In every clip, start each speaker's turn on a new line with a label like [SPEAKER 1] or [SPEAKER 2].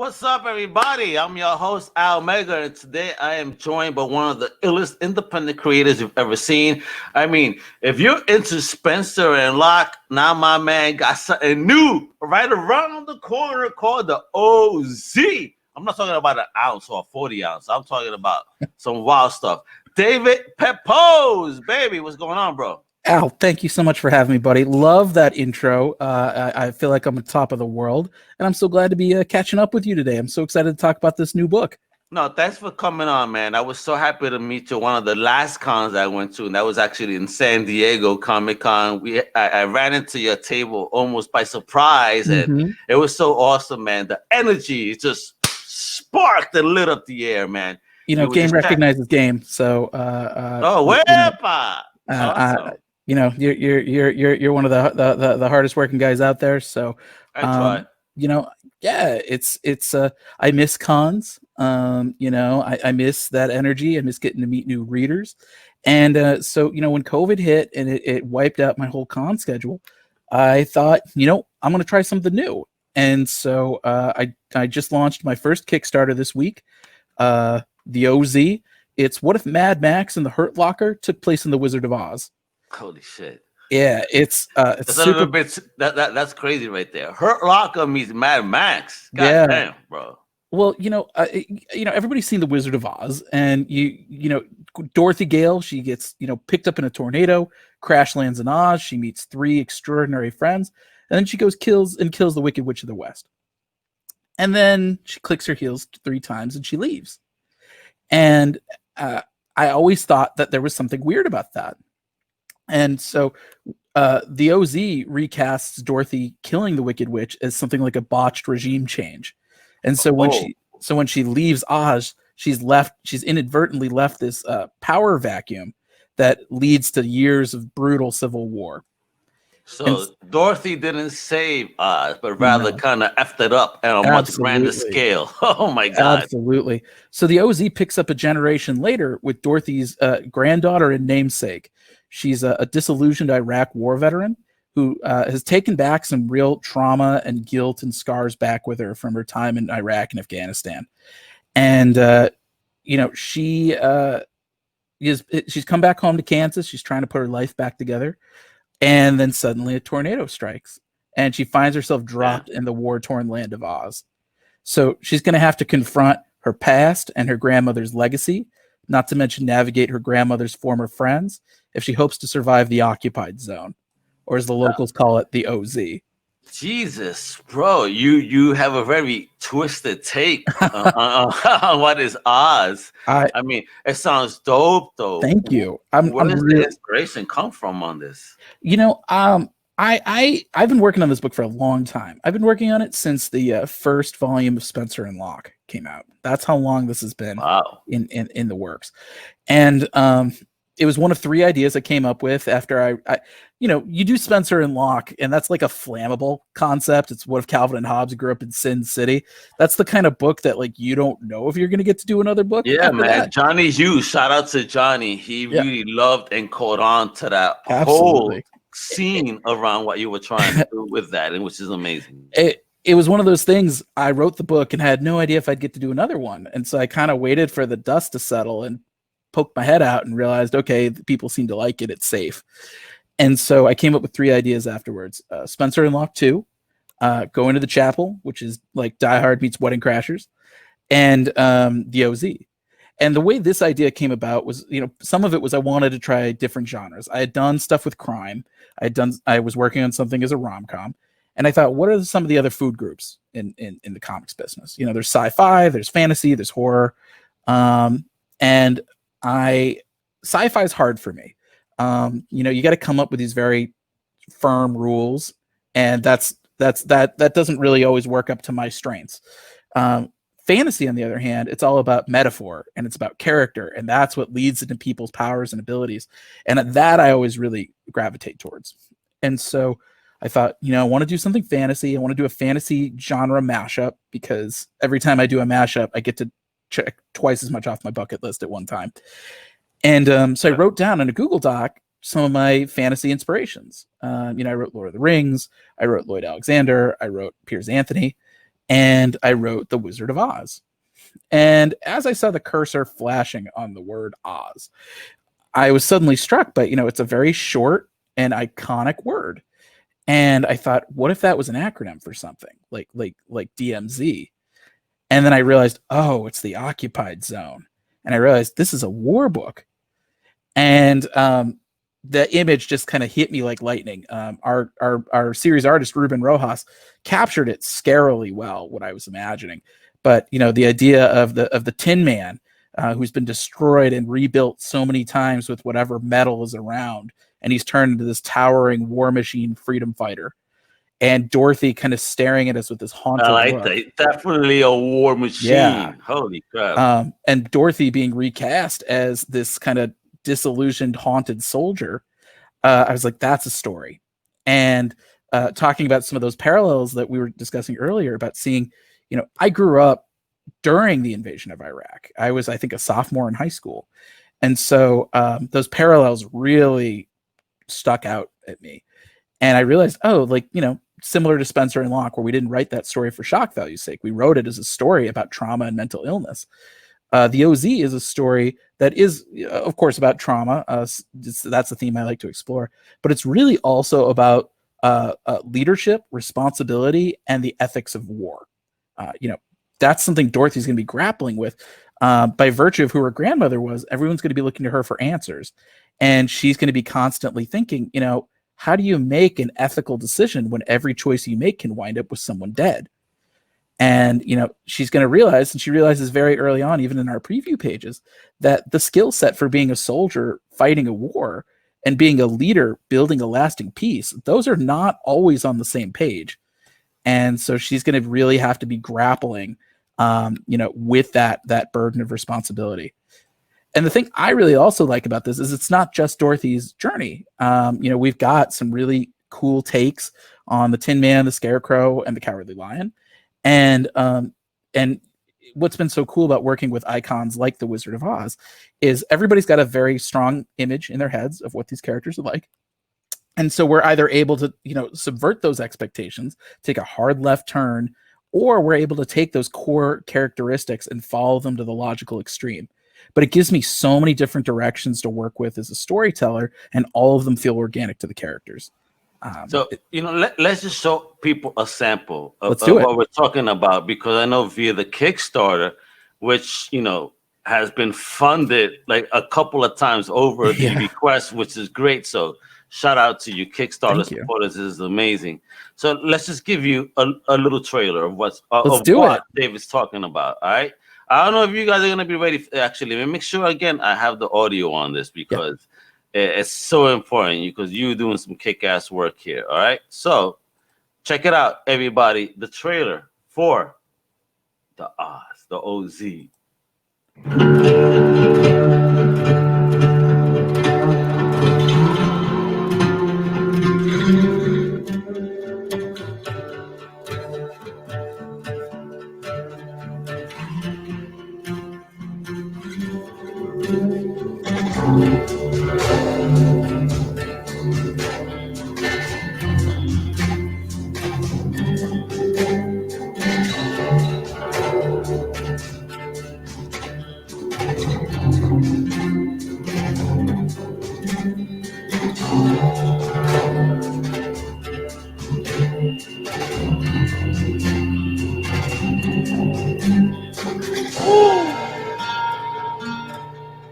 [SPEAKER 1] What's up, everybody? I'm your host, Al Mega, and today I am joined by one of the illest independent creators you've ever seen. I mean, if you're into Spencer and Locke, now my man got something new right around the corner called the OZ. I'm not talking about an ounce or a 40 ounce. I'm talking about some wild stuff. David Pepose, baby, what's going on, bro?
[SPEAKER 2] Al, thank you so much for having me, buddy. Love that intro. I feel like I'm on top of the world, and I'm so glad to be catching up with you today. I'm so excited to talk about this new book.
[SPEAKER 1] No, thanks for coming on, man. I was so happy to meet you. One of the last cons I went to, and that was actually in San Diego Comic-Con. I ran into your table almost by surprise, and it was so awesome, man. The energy just sparked and lit up the air, man.
[SPEAKER 2] You know, game recognizes game. So,
[SPEAKER 1] wepa! Awesome.
[SPEAKER 2] You know, you're one of the hardest working guys out there. So,
[SPEAKER 1] I try.
[SPEAKER 2] You know, yeah, it's I miss cons. You know, I miss that energy. I miss getting to meet new readers. And so, you know, when COVID hit and it wiped out my whole con schedule, I thought, you know, I'm going to try something new. And so I just launched my first Kickstarter this week, the OZ. It's what if Mad Max and the Hurt Locker took place in the Wizard of Oz?
[SPEAKER 1] Holy shit!
[SPEAKER 2] Yeah, it's
[SPEAKER 1] a little bit that's crazy right there. Hurt Locker meets Mad Max. God damn, bro.
[SPEAKER 2] Well, you know, everybody's seen the Wizard of Oz, and you know, Dorothy Gale. She gets picked up in a tornado, crash lands in Oz. She meets three extraordinary friends, and then she kills the Wicked Witch of the West. And then she clicks her heels 3 times and she leaves. And I always thought that there was something weird about that. And so the OZ recasts Dorothy killing the Wicked Witch as something like a botched regime change. And so when she leaves Oz, she's inadvertently left this power vacuum that leads to years of brutal civil war.
[SPEAKER 1] So Dorothy didn't save Oz, but rather kind of effed it up on a much grander scale. Oh my God.
[SPEAKER 2] Absolutely. So the OZ picks up a generation later with Dorothy's granddaughter and namesake. She's a disillusioned Iraq war veteran who has taken back some real trauma and guilt and scars back with her from her time in Iraq and Afghanistan. And, you know, she's come back home to Kansas. She's trying to put her life back together. And then suddenly a tornado strikes and she finds herself dropped in the war-torn land of Oz. So she's going to have to confront her past and her grandmother's legacy, not to mention navigate her grandmother's former friends if she hopes to survive the occupied zone, or as the locals call it, the OZ.
[SPEAKER 1] Jesus, bro, you have a very twisted take on what is Oz. I mean, it sounds dope, though.
[SPEAKER 2] Thank you.
[SPEAKER 1] Where does the inspiration come from on this?
[SPEAKER 2] You know, I've been working on this book for a long time. I've been working on it since the first volume of Spencer and Locke came out. That's how long this has been in the works. And it was one of 3 ideas I came up with after I you do Spencer and Locke, and that's like a flammable concept. It's what if Calvin and Hobbes grew up in Sin City? That's the kind of book that like you don't know if you're going to get to do another book.
[SPEAKER 1] Yeah, man. Johnny Hughes, shout out to Johnny. He really loved and caught on to that whole scene around what you were trying to do with that, and which is amazing.
[SPEAKER 2] It was one of those things. I wrote the book and had no idea if I'd get to do another one, and so I kind of waited for the dust to settle and poked my head out and realized, okay, people seem to like it. It's safe. And so I came up with 3 ideas afterwards. Spencer and Locke 2, Go Into the Chapel, which is like Die Hard meets Wedding Crashers, and the OZ. And the way this idea came about was, some of it was I wanted to try different genres. I had done stuff with crime. I was working on something as a rom-com. And I thought, what are some of the other food groups in the comics business? You know, there's sci-fi, there's fantasy, there's horror. And sci-fi is hard for me. You got to come up with these very firm rules, and that doesn't really always work up to my strengths. Fantasy, on the other hand, it's all about metaphor and it's about character, and that's what leads into people's powers and abilities. And that I always really gravitate towards. And so I thought, I want to do something fantasy. I want to do a fantasy genre mashup, because every time I do a mashup, I get to check twice as much off my bucket list at one time. And so I wrote down in a Google Doc some of my fantasy inspirations. I wrote Lord of the Rings, I wrote Lloyd Alexander, I wrote Piers Anthony. and I wrote The Wizard of Oz. And as I saw the cursor flashing on the word Oz, I was suddenly struck by, it's a very short and iconic word. And I thought, what if that was an acronym for something like DMZ? And then I realized, oh, it's the occupied zone. And I realized this is a war book. And the image just kind of hit me like lightning. Our series artist, Ruben Rojas, captured it scarily well, what I was imagining. But, the idea of the Tin Man, who's been destroyed and rebuilt so many times with whatever metal is around, and he's turned into this towering war machine freedom fighter. And Dorothy kind of staring at us with this haunted look.
[SPEAKER 1] That. Definitely a war machine. Yeah. Holy crap.
[SPEAKER 2] And Dorothy being recast as this kind of disillusioned, haunted soldier. I was like, that's a story. And talking about some of those parallels that we were discussing earlier about seeing, I grew up during the invasion of Iraq. I was, I think, a sophomore in high school. And so those parallels really stuck out at me. And I realized, similar to Spencer and Locke, where we didn't write that story for shock value's sake. We wrote it as a story about trauma and mental illness. The OZ is a story that is, of course, about trauma. That's the theme I like to explore. But it's really also about leadership, responsibility, and the ethics of war. That's something Dorothy's going to be grappling with. By virtue of who her grandmother was, everyone's going to be looking to her for answers. And she's going to be constantly thinking, how do you make an ethical decision when every choice you make can wind up with someone dead? And, she's going to realize, and she realizes very early on, even in our preview pages, that the skill set for being a soldier, fighting a war, and being a leader, building a lasting peace, those are not always on the same page. And so she's going to really have to be grappling, with that burden of responsibility. And the thing I really also like about this is it's not just Dorothy's journey. We've got some really cool takes on the Tin Man, the Scarecrow, and the Cowardly Lion. And what's been so cool about working with icons like the Wizard of Oz is everybody's got a very strong image in their heads of what these characters are like. And so we're either able to, subvert those expectations, take a hard left turn, or we're able to take those core characteristics and follow them to the logical extreme. But it gives me so many different directions to work with as a storyteller, and all of them feel organic to the characters.
[SPEAKER 1] Let's just show people a sample of what we're talking about, because I know via the Kickstarter, which, has been funded like a couple of times over the request, which is great. So shout out to you, Kickstarter supporters. This is amazing. So let's just give you a little trailer of what David's talking about. All right. I don't know if you guys are going to be ready. Actually, let me make sure again I have the audio on this, because it's so important, because you're doing some kick-ass work here. All right. So check it out, everybody. The trailer for the Oz, the OZ.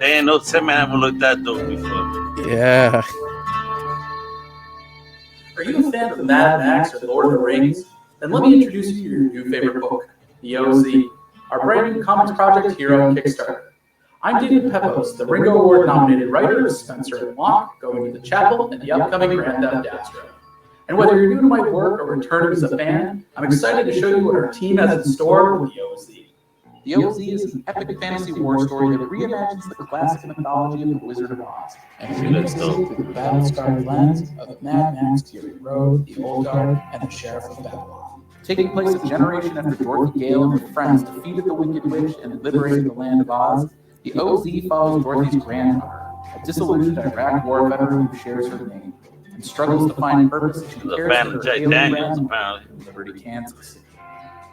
[SPEAKER 1] Ain't no Tim man haven't looked that dope before.
[SPEAKER 2] Yeah.
[SPEAKER 3] Are you a fan of Mad Max or Lord of the Rings? Then let me introduce you to your new favorite book, The OZ, our brand new comics project here on Kickstarter. I'm David Pepose, the Ringo Award-nominated writer of Spencer and Locke, Going to the Chapel, and the upcoming Grand Theft Astro. And whether you're new to my work or returning as a fan, I'm excited to show you what our team has in store with The OZ.
[SPEAKER 2] The OZ is an epic fantasy war story that reimagines the classic mythology of the Wizard of Oz and remakes it through the battle-scarred lens of Mad Max, Fury Road, the Old Guard, and the Sheriff of Babylon. Taking place a generation after Dorothy Gale and her friends defeated the Wicked Witch and liberated the land of Oz, the OZ follows Dorothy's grandmother, a disillusioned Iraq war veteran who shares her name, and struggles to find purpose as she cares for her alien grandmother in Liberty, Kansas.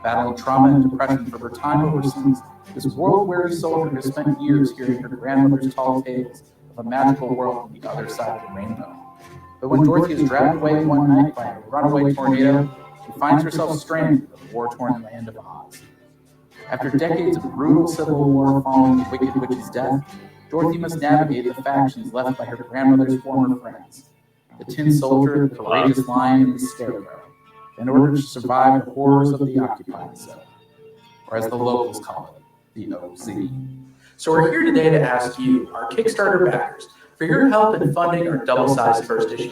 [SPEAKER 3] Battling trauma and depression for her time overseas, this world-weary soldier has spent years hearing her grandmother's tall tales of a magical world on the other side of the rainbow. But when Dorothy is dragged away one night by a runaway tornado, she finds herself stranded in the war-torn land of Oz. After decades of brutal civil war following the Wicked Witch's death, Dorothy must navigate the factions left by her grandmother's former friends, the Tin Soldier, the Courageous Lion, and the Scarecrow, in order to survive the horrors of the occupied zone, or as the locals call it, the OZ. So we're here today to ask you, our Kickstarter backers, for your help in funding our double-sized first issue.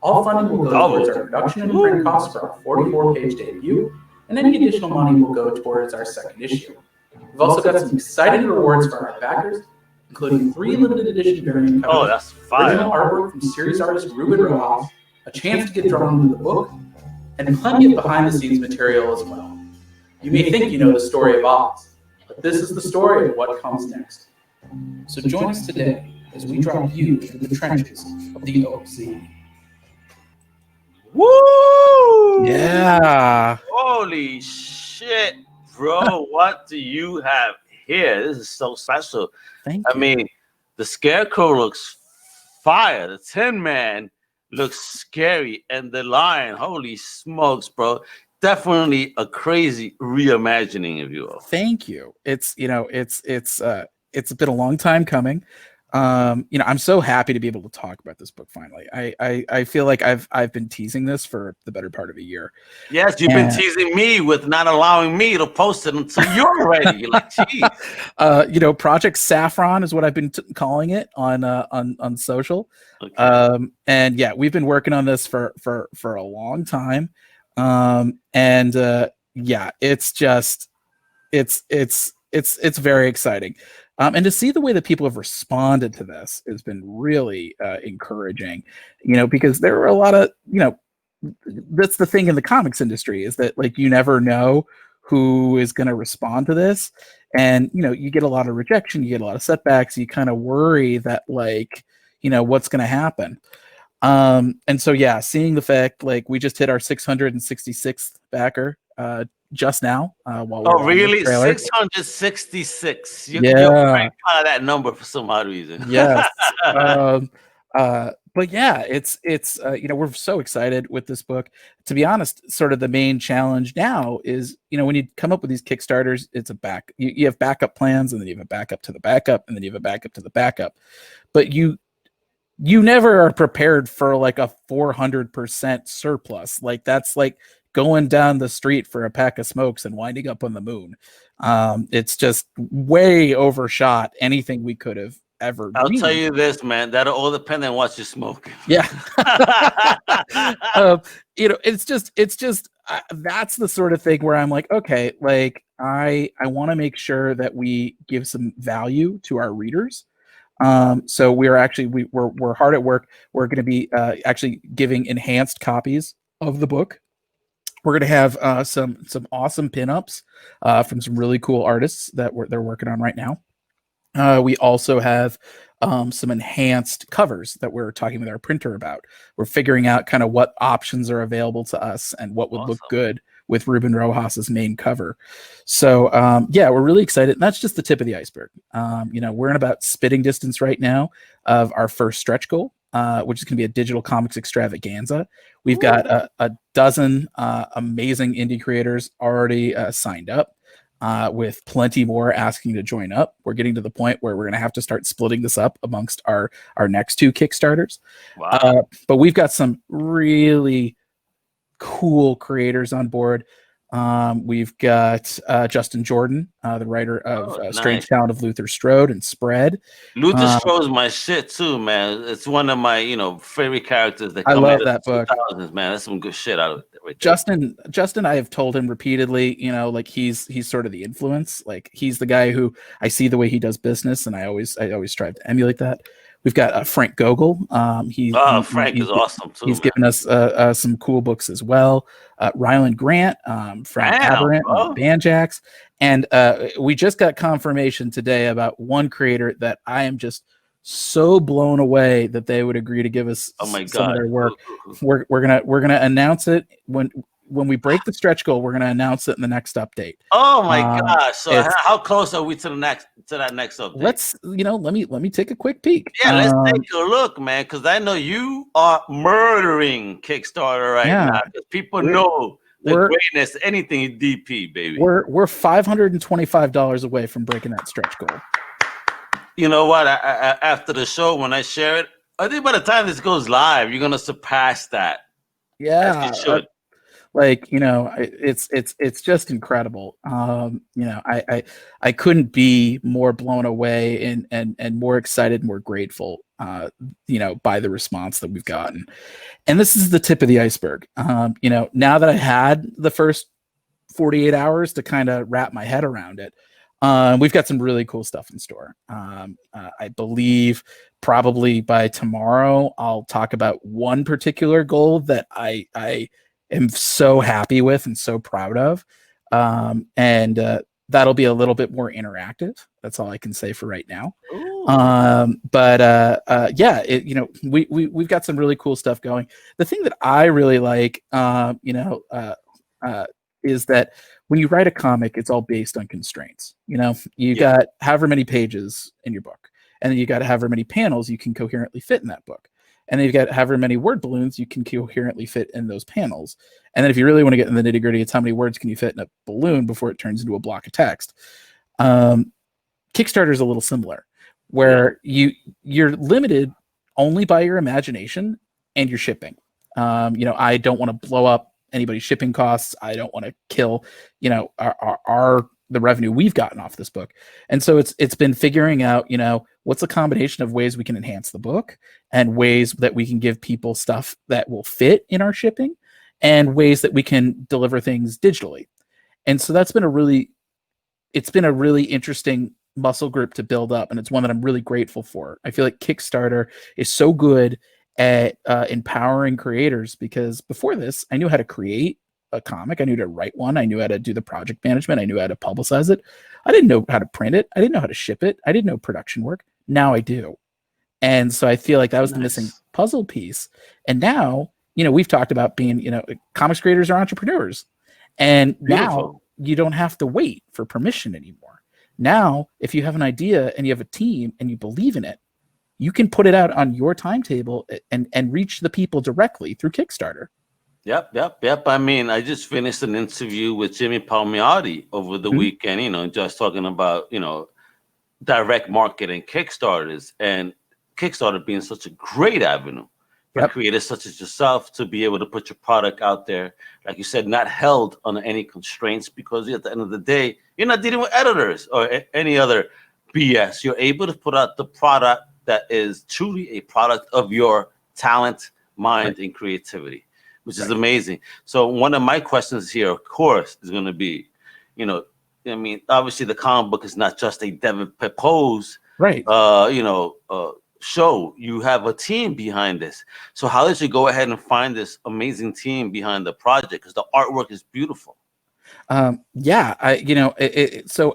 [SPEAKER 3] All funding will go towards our production and print costs for our 44-page debut, and any additional money will go towards our second issue. We've also got some exciting rewards for our backers, including 3 limited edition variant covers,
[SPEAKER 1] that's fire.
[SPEAKER 3] original artwork from series artist Ruben Rojas, a chance to get drawn into the book, and plenty of behind-the-scenes material as well. You may think you know the story of Oz, but this is the story of what comes next. So join us today as we drop you into the trenches of the OZ.
[SPEAKER 1] Woo!
[SPEAKER 2] Yeah.
[SPEAKER 1] Holy shit, bro. What do you have here? This is so special.
[SPEAKER 2] Thank
[SPEAKER 1] I
[SPEAKER 2] you.
[SPEAKER 1] mean, the Scarecrow looks fire. The Tin Man looks scary. And the Lion, holy smokes, bro. Definitely a crazy reimagining, if you will.
[SPEAKER 2] Thank you. It's been a long time coming. I'm so happy to be able to talk about this book finally. I feel like I've been teasing this for the better part of a year.
[SPEAKER 1] Yes, you've been teasing me with not allowing me to post it until you're ready. You're like, geez.
[SPEAKER 2] Project Saffron is what I've been calling it on social.
[SPEAKER 1] Okay.
[SPEAKER 2] And yeah, we've been working on this for a long time. Yeah, it's very exciting. And to see the way that people have responded to this has been really encouraging, because there were a lot of, that's the thing in the comics industry is that like, you never know who is going to respond to this. And, you get a lot of rejection, you get a lot of setbacks, you kind of worry that like, what's going to happen. And so, yeah, seeing the fact, like we just hit our 666th backer, just now while we're
[SPEAKER 1] really?
[SPEAKER 2] on the trailer.
[SPEAKER 1] 666. You're
[SPEAKER 2] Yeah.
[SPEAKER 1] proud of that number for some odd reason.
[SPEAKER 2] Yes. But yeah, it's we're so excited with this book. To be honest, sort of the main challenge now is, when you come up with these Kickstarters, it's you have backup plans, and then you have a backup to the backup, and then you have a backup to the backup. But you never are prepared for like a 400% surplus. Like that's like going down the street for a pack of smokes and winding up on the moon. It's just way overshot anything we could have ever.
[SPEAKER 1] I'll tell you this, man. That'll all depend on what you smoke.
[SPEAKER 2] Yeah. It's just that's the sort of thing where I'm like, okay, like I want to make sure that we give some value to our readers. So we're actually we're hard at work. We're going to be actually giving enhanced copies of the book. We're going to have some awesome pinups from some really cool artists that they're working on right now. We also have some enhanced covers that we're talking with our printer about. We're figuring out kind of what options are available to us and what would look good with Ruben Rojas's main cover. So yeah, we're really excited. And that's just the tip of the iceberg. We're in about spitting distance right now of our first stretch goal, which is going to be a digital comics extravaganza. We've got a dozen amazing indie creators already signed up, with plenty more asking to join up. We're getting to the point where we're going to have to start splitting this up amongst our next 2 Kickstarters.
[SPEAKER 1] Wow.
[SPEAKER 2] But we've got some really cool creators on board. We've got Justin Jordan, the writer of Strange Talent of Luther Strode and Spread.
[SPEAKER 1] Luther Strode is my shit too, man. It's one of my favorite characters that come
[SPEAKER 2] I love
[SPEAKER 1] out
[SPEAKER 2] that
[SPEAKER 1] of
[SPEAKER 2] book.
[SPEAKER 1] 2000s, man. That's some good shit out of it right there.
[SPEAKER 2] Justin, I have told him repeatedly, like he's sort of the influence. Like he's the guy who I see the way he does business, and I always strive to emulate that. We've got Frank Gogol.
[SPEAKER 1] Frank is awesome too.
[SPEAKER 2] He's given us some cool books as well. Ryland Grant from Aberrant and Banjax. And we just got confirmation today about one creator that I am just so blown away that they would agree to give us some of their work. We're gonna announce it when when we break the stretch goal, we're going to announce it in the next update.
[SPEAKER 1] Oh my gosh! So
[SPEAKER 2] it's-
[SPEAKER 1] how close are we to that next update?
[SPEAKER 2] Let's, let me take a quick peek.
[SPEAKER 1] Yeah, let's take a look, man, because I know you are murdering Kickstarter right now. Because people know the greatness, anything DP, baby.
[SPEAKER 2] We're $525 away from breaking that stretch goal.
[SPEAKER 1] You know what? I, after the show, when I share it, I think by the time this goes live, you're gonna surpass that.
[SPEAKER 2] Yeah,
[SPEAKER 1] you should.
[SPEAKER 2] It's just incredible. I couldn't be more blown away and more excited, more grateful, by the response that we've gotten. And this is the tip of the iceberg. Now that I had the first 48 hours to kind of wrap my head around it, we've got some really cool stuff in store. I believe probably by tomorrow, I'll talk about one particular goal that I am so happy with and so proud of. That'll be a little bit more interactive. That's all I can say for right now. We've got some really cool stuff going. The thing that I really like, is that when you write a comic, it's all based on constraints. You got however many pages in your book, and then you got however many panels you can coherently fit in that book. And then you've got however many word balloons you can coherently fit in those panels. And then if you really want to get in the nitty gritty, it's how many words can you fit in a balloon before it turns into a block of text. Kickstarter is a little similar, where you're limited only by your imagination and your shipping. I don't want to blow up anybody's shipping costs. I don't want to kill, the revenue we've gotten off this book. And so it's been figuring out, what's a combination of ways we can enhance the book and ways that we can give people stuff that will fit in our shipping and ways that we can deliver things digitally. And so it's been a really interesting muscle group to build up. And it's one that I'm really grateful for. I feel like Kickstarter is so good at empowering creators, because before this, I knew how to create a comic. I knew to write one. I knew how to do the project management. I knew how to publicize it. I didn't know how to print it. I didn't know how to ship it. I didn't know production work. Now I do. And so I feel like that was the missing puzzle piece. And now, we've talked about being, comics creators are entrepreneurs. And now you don't have to wait for permission anymore. Now, if you have an idea and you have a team and you believe in it, you can put it out on your timetable and reach the people directly through Kickstarter.
[SPEAKER 1] Yep. I mean, I just finished an interview with Jimmy Palmiotti over the weekend, just talking about, direct marketing Kickstarters, and Kickstarter being such a great avenue for creators such as yourself to be able to put your product out there. Like you said, not held under any constraints, because at the end of the day, you're not dealing with editors or any other BS. You're able to put out the product that is truly a product of your talent, mind, and creativity, which is amazing. So one of my questions here, of course, is going to be, obviously the comic book is not just a David Pepose, show. You have a team behind this. So how did you go ahead and find this amazing team behind the project? Because the artwork is beautiful.
[SPEAKER 2] So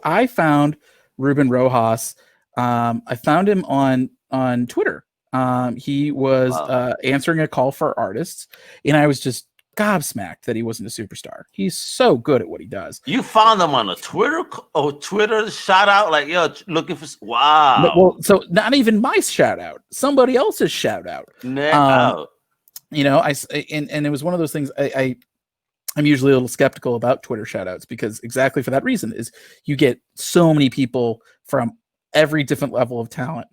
[SPEAKER 2] I found Ruben Rojas. I found him on Twitter. He was answering a call for artists, and I was just gobsmacked that he wasn't a superstar. He's so good at what he does.
[SPEAKER 1] You found him on a Twitter shout out, like, looking for wow.
[SPEAKER 2] Well, so not even my shout out, somebody else's shout out. And it was one of those things. I'm usually a little skeptical about Twitter shout outs, because exactly for that reason is you get so many people from every different level of talent.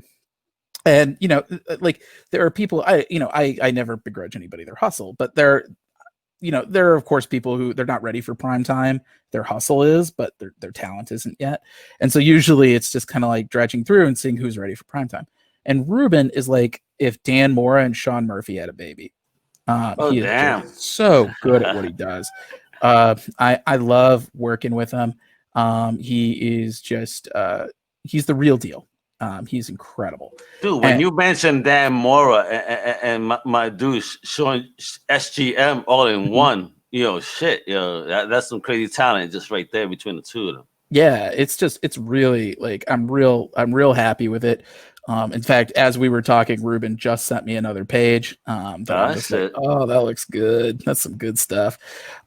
[SPEAKER 2] And, there are people, I never begrudge anybody their hustle, but there are, of course, people who they're not ready for prime time. Their hustle is, but their talent isn't yet. And so usually it's just kind of like dredging through and seeing who's ready for prime time. And Ruben is like if Dan Mora and Sean Murphy had a baby. He is so good at what he does. I love working with him. He is just he's the real deal. He's incredible.
[SPEAKER 1] Dude, when you mentioned Dan Mora and my dude Sean SGM all in one, that's some crazy talent just right there between the two of them.
[SPEAKER 2] Yeah, it's really like I'm real happy with it. In fact, as we were talking, Ruben just sent me another page that I'm just like, oh, that looks good. That's some good stuff.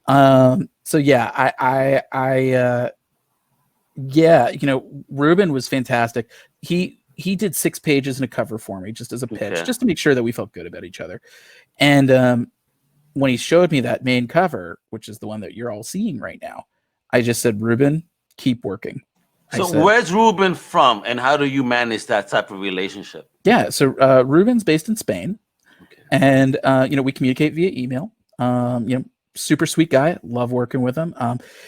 [SPEAKER 2] So yeah, yeah, Ruben was fantastic. He did 6 pages and a cover for me just as a pitch, just to make sure that we felt good about each other. And when he showed me that main cover, which is the one that you're all seeing right now, I just said, Ruben, keep working.
[SPEAKER 1] So where's Ruben from, and how do you manage that type of relationship?
[SPEAKER 2] Yeah, so Ruben's based in Spain, and we communicate via email. Super sweet guy, love working with him.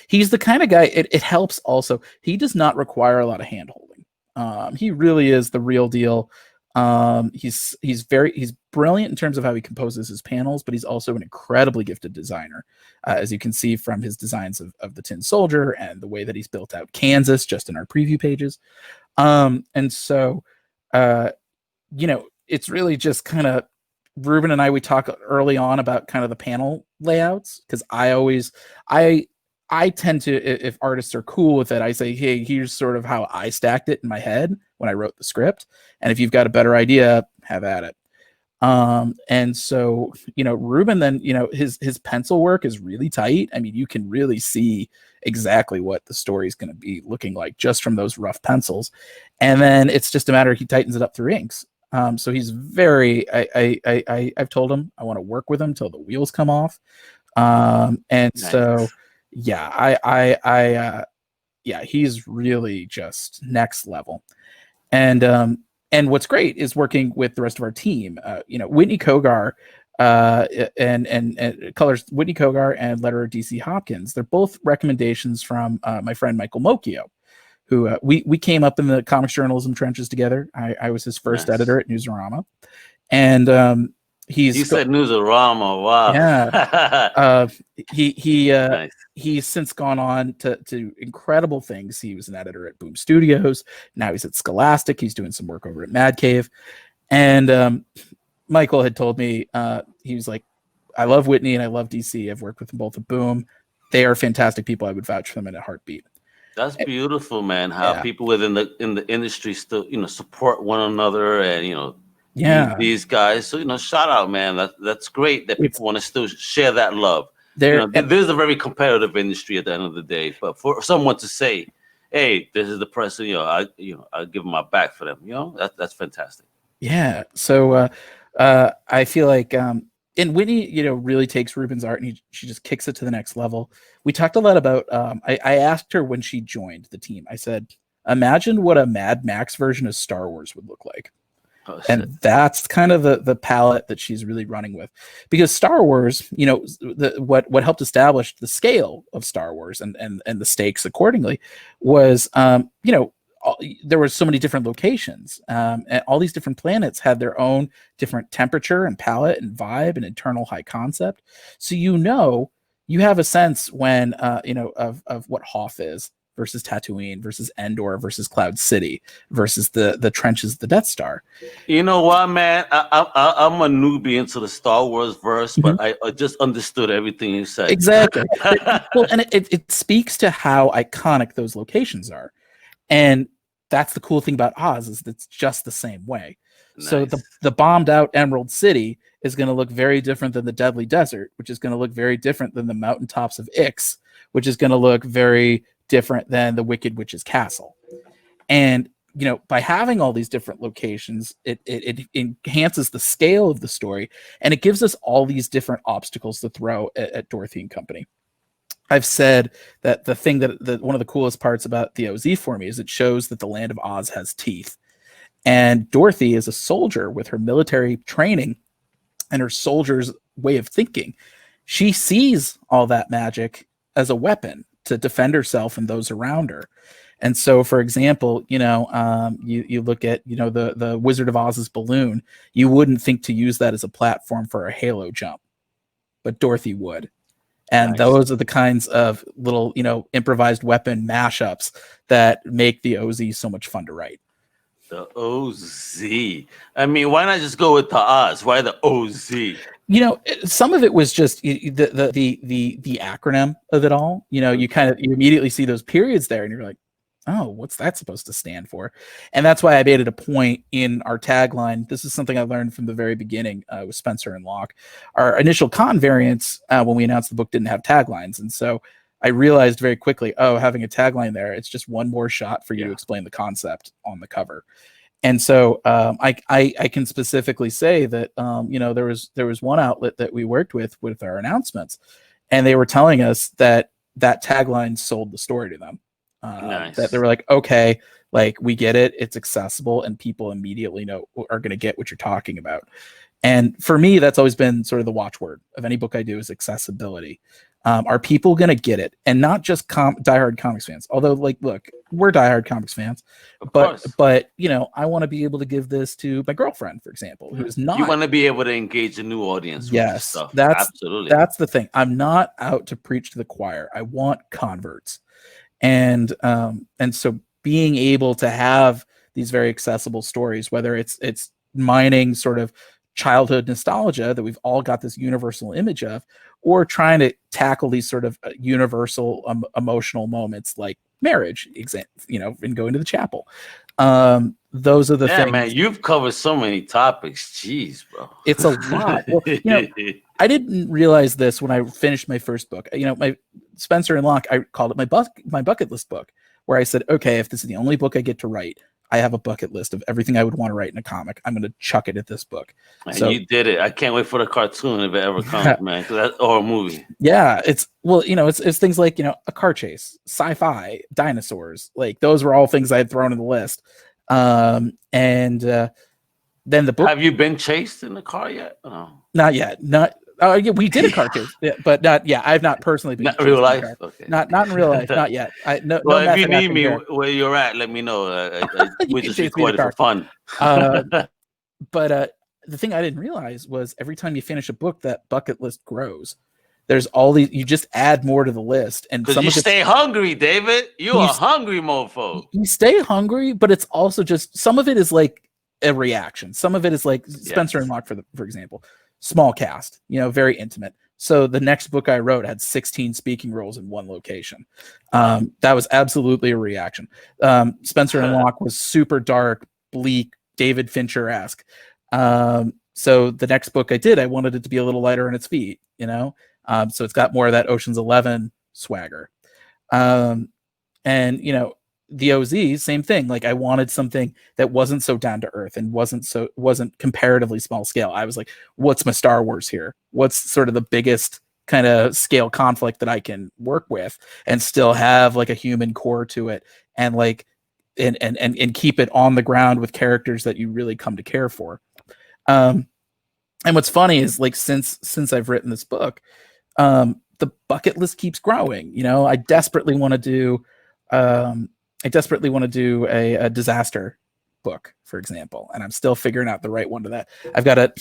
[SPEAKER 2] He's the kind of guy. It helps also. He does not require a lot of hand holding. He really is the real deal. He's brilliant in terms of how he composes his panels, but he's also an incredibly gifted designer, as you can see from his designs of the Tin Soldier and the way that he's built out Kansas just in our preview pages. And so it's really just kind of Ruben and we talk early on about kind of the panel layouts, because I tend to, if artists are cool with it, I say, hey, here's sort of how I stacked it in my head when I wrote the script. And if you've got a better idea, have at it. And so, Ruben then, his pencil work is really tight. I mean, you can really see exactly what the story is going to be looking like just from those rough pencils. And then it's just a matter, he tightens it up through inks. So he's very, I've told him I want to work with him till the wheels come off. So, yeah, he's really just next level. And what's great is working with the rest of our team. Whitney Kogar and colors Whitney Kogar and letterer DC Hopkins. They're both recommendations from my friend Michael Mocchio, who we came up in the comics journalism trenches together. I was his first editor at Newsarama, and you
[SPEAKER 1] said Newsarama. Wow.
[SPEAKER 2] Yeah. He's since gone on to incredible things. He was an editor at Boom Studios. Now he's at Scholastic. He's doing some work over at Mad Cave. And Michael had told me, he was like, I love Whitney and I love DC. I've worked with them both at Boom. They are fantastic people. I would vouch for them in a heartbeat.
[SPEAKER 1] That's beautiful, man. How people within the industry still, support one another, and these guys. So shout out, man. That's great that people want to still share that love. There's a very competitive industry at the end of the day, but for someone to say, "Hey, this is the person," I give them my back for them. That's fantastic.
[SPEAKER 2] Yeah. So I feel like, and Whitney, really takes Ruben's art and she just kicks it to the next level. We talked a lot about. I asked her when she joined the team. I said, "Imagine what a Mad Max version of Star Wars would look like." And that's kind of the palette that she's really running with, because Star Wars, what helped establish the scale of Star Wars and the stakes accordingly was, there were so many different locations, and all these different planets had their own different temperature and palette and vibe and internal high concept. So, you have a sense when, of what Hoth is versus Tatooine versus Endor versus Cloud City versus the trenches of the Death Star.
[SPEAKER 1] You know what, man? I'm a newbie into the Star Wars verse, but I just understood everything you said.
[SPEAKER 2] Exactly. Well, and it speaks to how iconic those locations are. And that's the cool thing about Oz, is it's just the same way. Nice. So the bombed out Emerald City is going to look very different than the Deadly Desert, which is going to look very different than the mountaintops of Ix, which is going to look very different than the Wicked Witch's castle. And by having all these different locations, it enhances the scale of the story, and it gives us all these different obstacles to throw at Dorothy and company. I've said that the thing that one of the coolest parts about the OZ for me is it shows that the land of Oz has teeth. And Dorothy is a soldier with her military training and her soldier's way of thinking. She sees all that magic as a weapon to defend herself and those around her. And so, for example, you look at, the Wizard of Oz's balloon, you wouldn't think to use that as a platform for a halo jump, but Dorothy would. And those are the kinds of little, improvised weapon mashups that make the OZ so much fun to write.
[SPEAKER 1] The OZ. I mean, why not just go with the Oz? Why the OZ?
[SPEAKER 2] Some of it was just the acronym of it all. You immediately see those periods there, and you're like, oh, what's that supposed to stand for? And that's why I made it a point in our tagline. This is something I learned from the very beginning with Spencer and Locke. Our initial con variants, when we announced the book, didn't have taglines. And so I realized very quickly, oh, having a tagline there, it's just one more shot for you to explain the concept on the cover. And so I can specifically say that, there was one outlet that we worked with our announcements, and they were telling us that tagline sold the story to them.
[SPEAKER 1] Nice.
[SPEAKER 2] That they were like, okay, like we get it, it's accessible, and people immediately are going to get what you're talking about. And for me, that's always been sort of the watchword of any book I do is accessibility. Are people going to get it? And not just diehard comics fans. Although, like, look, we're diehard comics fans, but I want to be able to give this to my girlfriend, for example, who is not.
[SPEAKER 1] You want to be able to engage a new audience.
[SPEAKER 2] Yes,
[SPEAKER 1] stuff.
[SPEAKER 2] Absolutely. That's the thing. I'm not out to preach to the choir. I want converts, and so being able to have these very accessible stories, whether it's mining sort of childhood nostalgia that we've all got this universal image of, or trying to tackle these sort of universal emotional moments like marriage, and going to the chapel. Those are the things.
[SPEAKER 1] Man, you've covered so many topics. Jeez, bro.
[SPEAKER 2] It's a lot. Well, I didn't realize this when I finished my first book. My Spencer and Locke, I called it my bucket list book, where I said, okay, if this is the only book I get to write, I have a bucket list of everything I would want to write in a comic. I'm going to chuck it at this book.
[SPEAKER 1] And so, you did it. I can't wait for the cartoon if it ever comes, man. Or a movie. Yeah,
[SPEAKER 2] it's things like, a car chase, sci-fi, dinosaurs. Like those were all things I had thrown in the list. Then the book.
[SPEAKER 1] Have you been chased in the car yet? Oh.
[SPEAKER 2] Not yet. We did a car chase, but not. Yeah, I've not personally been.
[SPEAKER 1] Not real life. Okay.
[SPEAKER 2] Not in real life. Not yet.
[SPEAKER 1] If you need me where you're at, let me know. We just recorded for fun.
[SPEAKER 2] But the thing I didn't realize was every time you finish a book, that bucket list grows. There's all these. You just add more to the list, and
[SPEAKER 1] because you stay hungry, David. You're a hungry mofo.
[SPEAKER 2] You stay hungry, but it's also just some of it is like a reaction. Some of it is like Spencer and Locke, for example. Small cast, very intimate. So the next book I wrote had 16 speaking roles in one location. That was absolutely a reaction. Spencer and Locke was super dark, bleak, David Fincher-esque. So the next book I did, I wanted it to be a little lighter on its feet, so it's got more of that Ocean's 11 swagger. The OZ, same thing. Like I wanted something that wasn't so down to earth and wasn't comparatively small scale. I was like, what's my Star Wars here? What's sort of the biggest kind of scale conflict that I can work with and still have like a human core to it and like and keep it on the ground with characters that you really come to care for. And what's funny is like since I've written this book, the bucket list keeps growing. I desperately want to do a disaster book, for example, and I'm still figuring out the right one to that. I've got a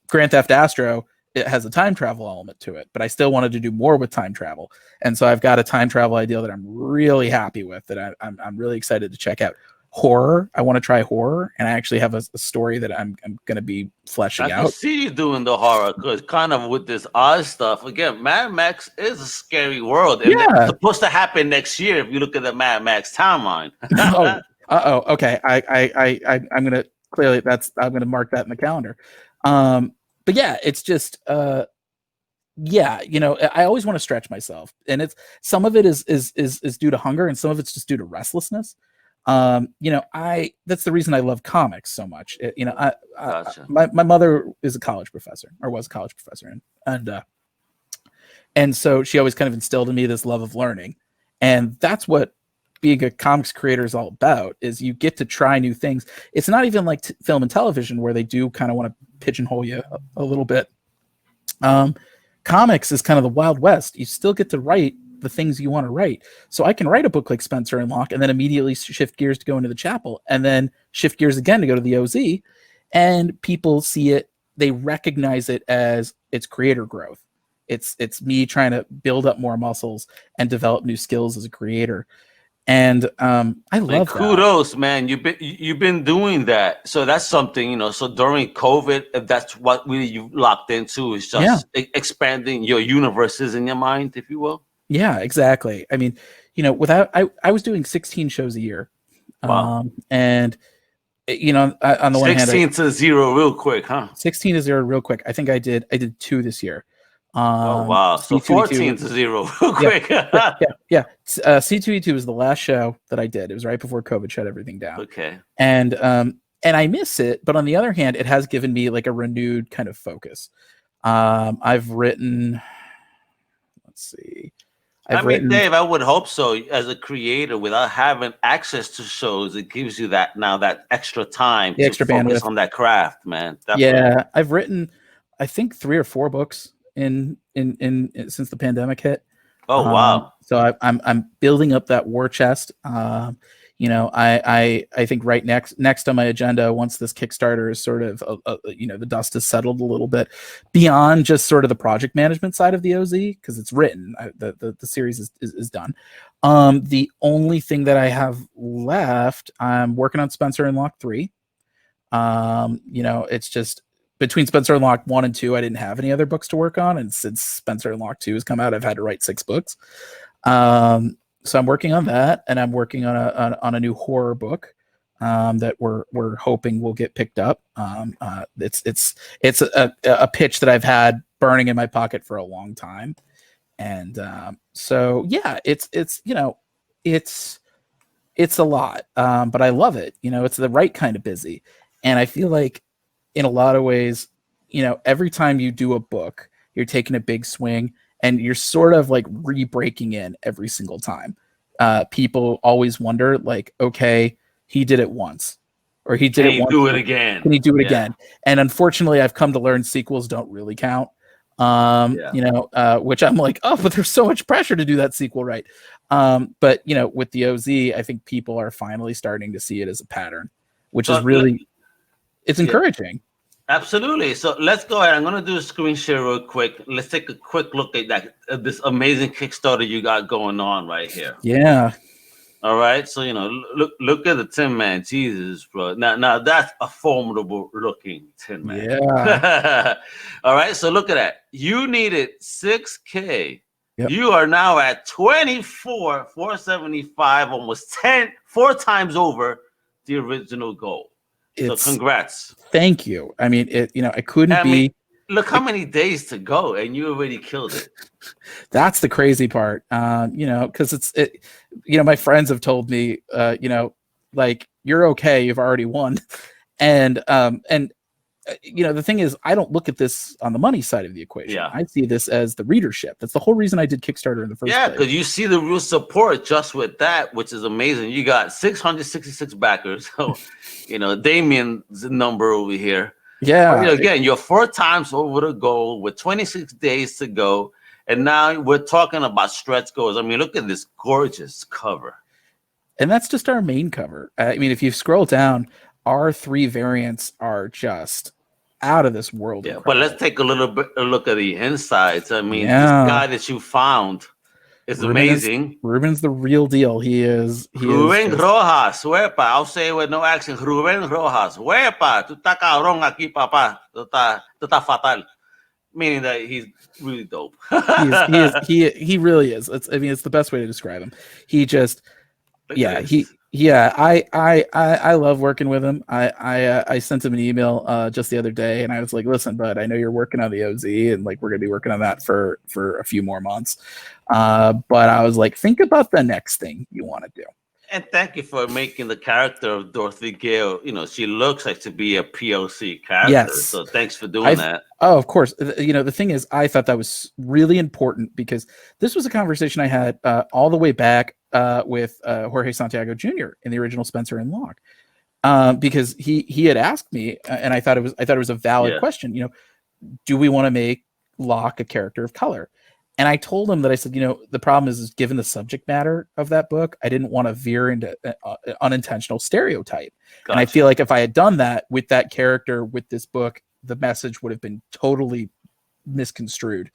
[SPEAKER 2] Grand Theft Astro. It has a time travel element to it, but I still wanted to do more with time travel, and so I've got a time travel idea that I'm really happy with. That I'm really excited to check out. Horror. I want to try horror, and I actually have a story that I'm going to be fleshing out. I can
[SPEAKER 1] see you doing the horror because kind of with this Oz stuff. Again, Mad Max is a scary world, and it's supposed to happen next year if you look at the Mad Max timeline.
[SPEAKER 2] Okay. I'm gonna clearly I'm gonna mark that in the calendar. But yeah, it's just I always want to stretch myself, and it's some of it is due to hunger, and some of it's just due to restlessness. That's the reason I love comics so much.
[SPEAKER 1] Gotcha.
[SPEAKER 2] My mother is a college professor, or was a college professor, and so she always kind of instilled in me this love of learning, and that's what being a comics creator is all about. Is you get to try new things. It's not even like film and television where they do kind of want to pigeonhole you a little bit. Comics is kind of the Wild West. You still get to write the things you want to write. So I can write a book like Spencer and Locke and then immediately shift gears to go into the chapel and then shift gears again to go to the OZ, and people see it. They recognize it as its creator growth. It's me trying to build up more muscles and develop new skills as a creator. And I love
[SPEAKER 1] kudos,
[SPEAKER 2] that.
[SPEAKER 1] Man. You've been doing that. So that's something, so during COVID, if that's what really you locked into, is just expanding your universes in your mind, if you will.
[SPEAKER 2] Yeah, exactly. I mean, without I was doing 16 shows a year.
[SPEAKER 1] Wow.
[SPEAKER 2] And on the one hand,
[SPEAKER 1] 16 to 0 real quick, huh?
[SPEAKER 2] 16 to 0 real quick. I think I did 2 this year.
[SPEAKER 1] Oh wow. So
[SPEAKER 2] C2E2
[SPEAKER 1] 14 to 0 real quick.
[SPEAKER 2] yeah. C2E2 was the last show that I did. It was right before COVID shut everything down.
[SPEAKER 1] Okay.
[SPEAKER 2] And I miss it, but on the other hand, it has given me like a renewed kind of focus. I've written, let's see.
[SPEAKER 1] Dave, I would hope so. As a creator, without having access to shows, it gives you that extra time,
[SPEAKER 2] the extra
[SPEAKER 1] focus
[SPEAKER 2] bandwidth
[SPEAKER 1] on that craft, man. Definitely.
[SPEAKER 2] Yeah, I've written, I think 3 or 4 books in since the pandemic hit.
[SPEAKER 1] Oh wow!
[SPEAKER 2] So I'm building up that war chest. I think right next on my agenda, once this Kickstarter is sort of the dust has settled a little bit beyond just sort of the project management side of the OZ, because it's written, the series is done. The only thing that I have left, I'm working on Spencer and Locke 3. It's just between Spencer and Locke 1 and 2, I didn't have any other books to work on, and since Spencer and Locke 2 has come out, I've had to write 6 books. So I'm working on that, and I'm working on a new horror book that we're hoping will get picked up. It's a pitch that I've had burning in my pocket for a long time, and so yeah, it's a lot, but I love it. It's the right kind of busy, and I feel like in a lot of ways, every time you do a book, you're taking a big swing. And you're sort of like re-breaking in every single time. People always wonder, like, okay, he did it once, or he did it once.
[SPEAKER 1] Do it again?
[SPEAKER 2] Can he do it again? And unfortunately, I've come to learn sequels don't really count. Which I'm like, oh, but there's so much pressure to do that sequel right. But with the OZ, I think people are finally starting to see it as a pattern, which is really, it's encouraging.
[SPEAKER 1] Absolutely. So let's go ahead. I'm going to do a screen share real quick. Let's take a quick look at this amazing Kickstarter you got going on right here.
[SPEAKER 2] Yeah.
[SPEAKER 1] All right. So, look at the Tin Man. Jesus, bro. Now that's a formidable looking Tin Man.
[SPEAKER 2] Yeah.
[SPEAKER 1] All right. So look at that. You needed 6K.
[SPEAKER 2] Yep.
[SPEAKER 1] You are now at 475, almost 4 times over the original goal. So congrats.
[SPEAKER 2] Thank you. I mean, I couldn't be.
[SPEAKER 1] Look how many days to go, and you already killed it.
[SPEAKER 2] That's the crazy part. Because my friends have told me, like, you're okay, you've already won. And the thing is, I don't look at this on the money side of the equation.
[SPEAKER 1] Yeah.
[SPEAKER 2] I see this as the readership. That's the whole reason I did Kickstarter in the first place.
[SPEAKER 1] Yeah, because you see the real support just with that, which is amazing. You got 666 backers. So, Damien's number over here.
[SPEAKER 2] Yeah.
[SPEAKER 1] But, again, you're 4 times over the goal with 26 days to go. And now we're talking about stretch goals. I mean, look at this gorgeous cover.
[SPEAKER 2] And that's just our main cover. I mean, if you scroll down, our 3 variants are just out of this world.
[SPEAKER 1] Yeah, but let's take a look at the insides. I mean, this guy that you found is amazing.
[SPEAKER 2] Ruben's the real deal. He is.
[SPEAKER 1] Ruben Rojas, huepa. I'll say it with no accent. Ruben Rojas, huepa. Tú estás cabrón aquí, papá. Tú estás fatal. Meaning that he's really dope.
[SPEAKER 2] He really is. It's the best way to describe him. He just, I love working with him. I sent him an email just the other day, and I was like, listen, bud, I know you're working on the OZ, and like we're gonna be working on that for a few more months. But I was like, think about the next thing you want to do.
[SPEAKER 1] And thank you for making the character of Dorothy Gale. She looks like to be a POC character.
[SPEAKER 2] Yes.
[SPEAKER 1] So thanks for doing that.
[SPEAKER 2] Oh, of course. The thing is, I thought that was really important because this was a conversation I had all the way back with Jorge Santiago Jr. in the original Spencer and Locke, because he had asked me, and I thought it was a valid question. Do we want to make Locke a character of color? And I told him that I said, the problem is given the subject matter of that book, I didn't want to veer into unintentional stereotype. Gotcha. And I feel like if I had done that with that character with this book, the message would have been totally misconstrued.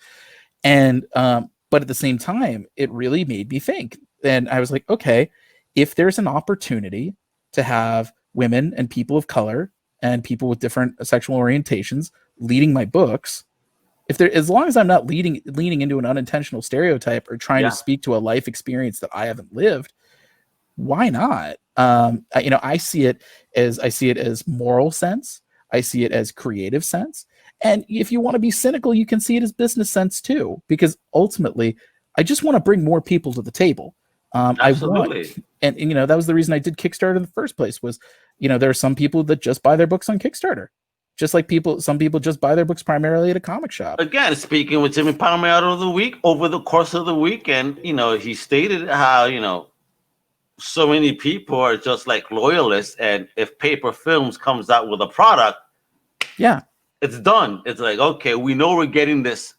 [SPEAKER 2] And but at the same time, it really made me think. And I was like, okay, if there's an opportunity to have women and people of color and people with different sexual orientations leading my books, as long as I'm not leaning into an unintentional stereotype or trying to speak to a life experience that I haven't lived, why not? I see it as moral sense. I see it as creative sense. And if you want to be cynical, you can see it as business sense too, because ultimately I just want to bring more people to the table.
[SPEAKER 1] Absolutely.
[SPEAKER 2] And that was the reason I did Kickstarter in the first place was, there are some people that just buy their books on Kickstarter. Just like some people just buy their books primarily at a comic shop. Again,
[SPEAKER 1] speaking with Jimmy Palmiero over the course of the weekend, he stated how, so many people are just like loyalists. And if Paper Films comes out with a product, it's done. It's like, okay, we know we're getting this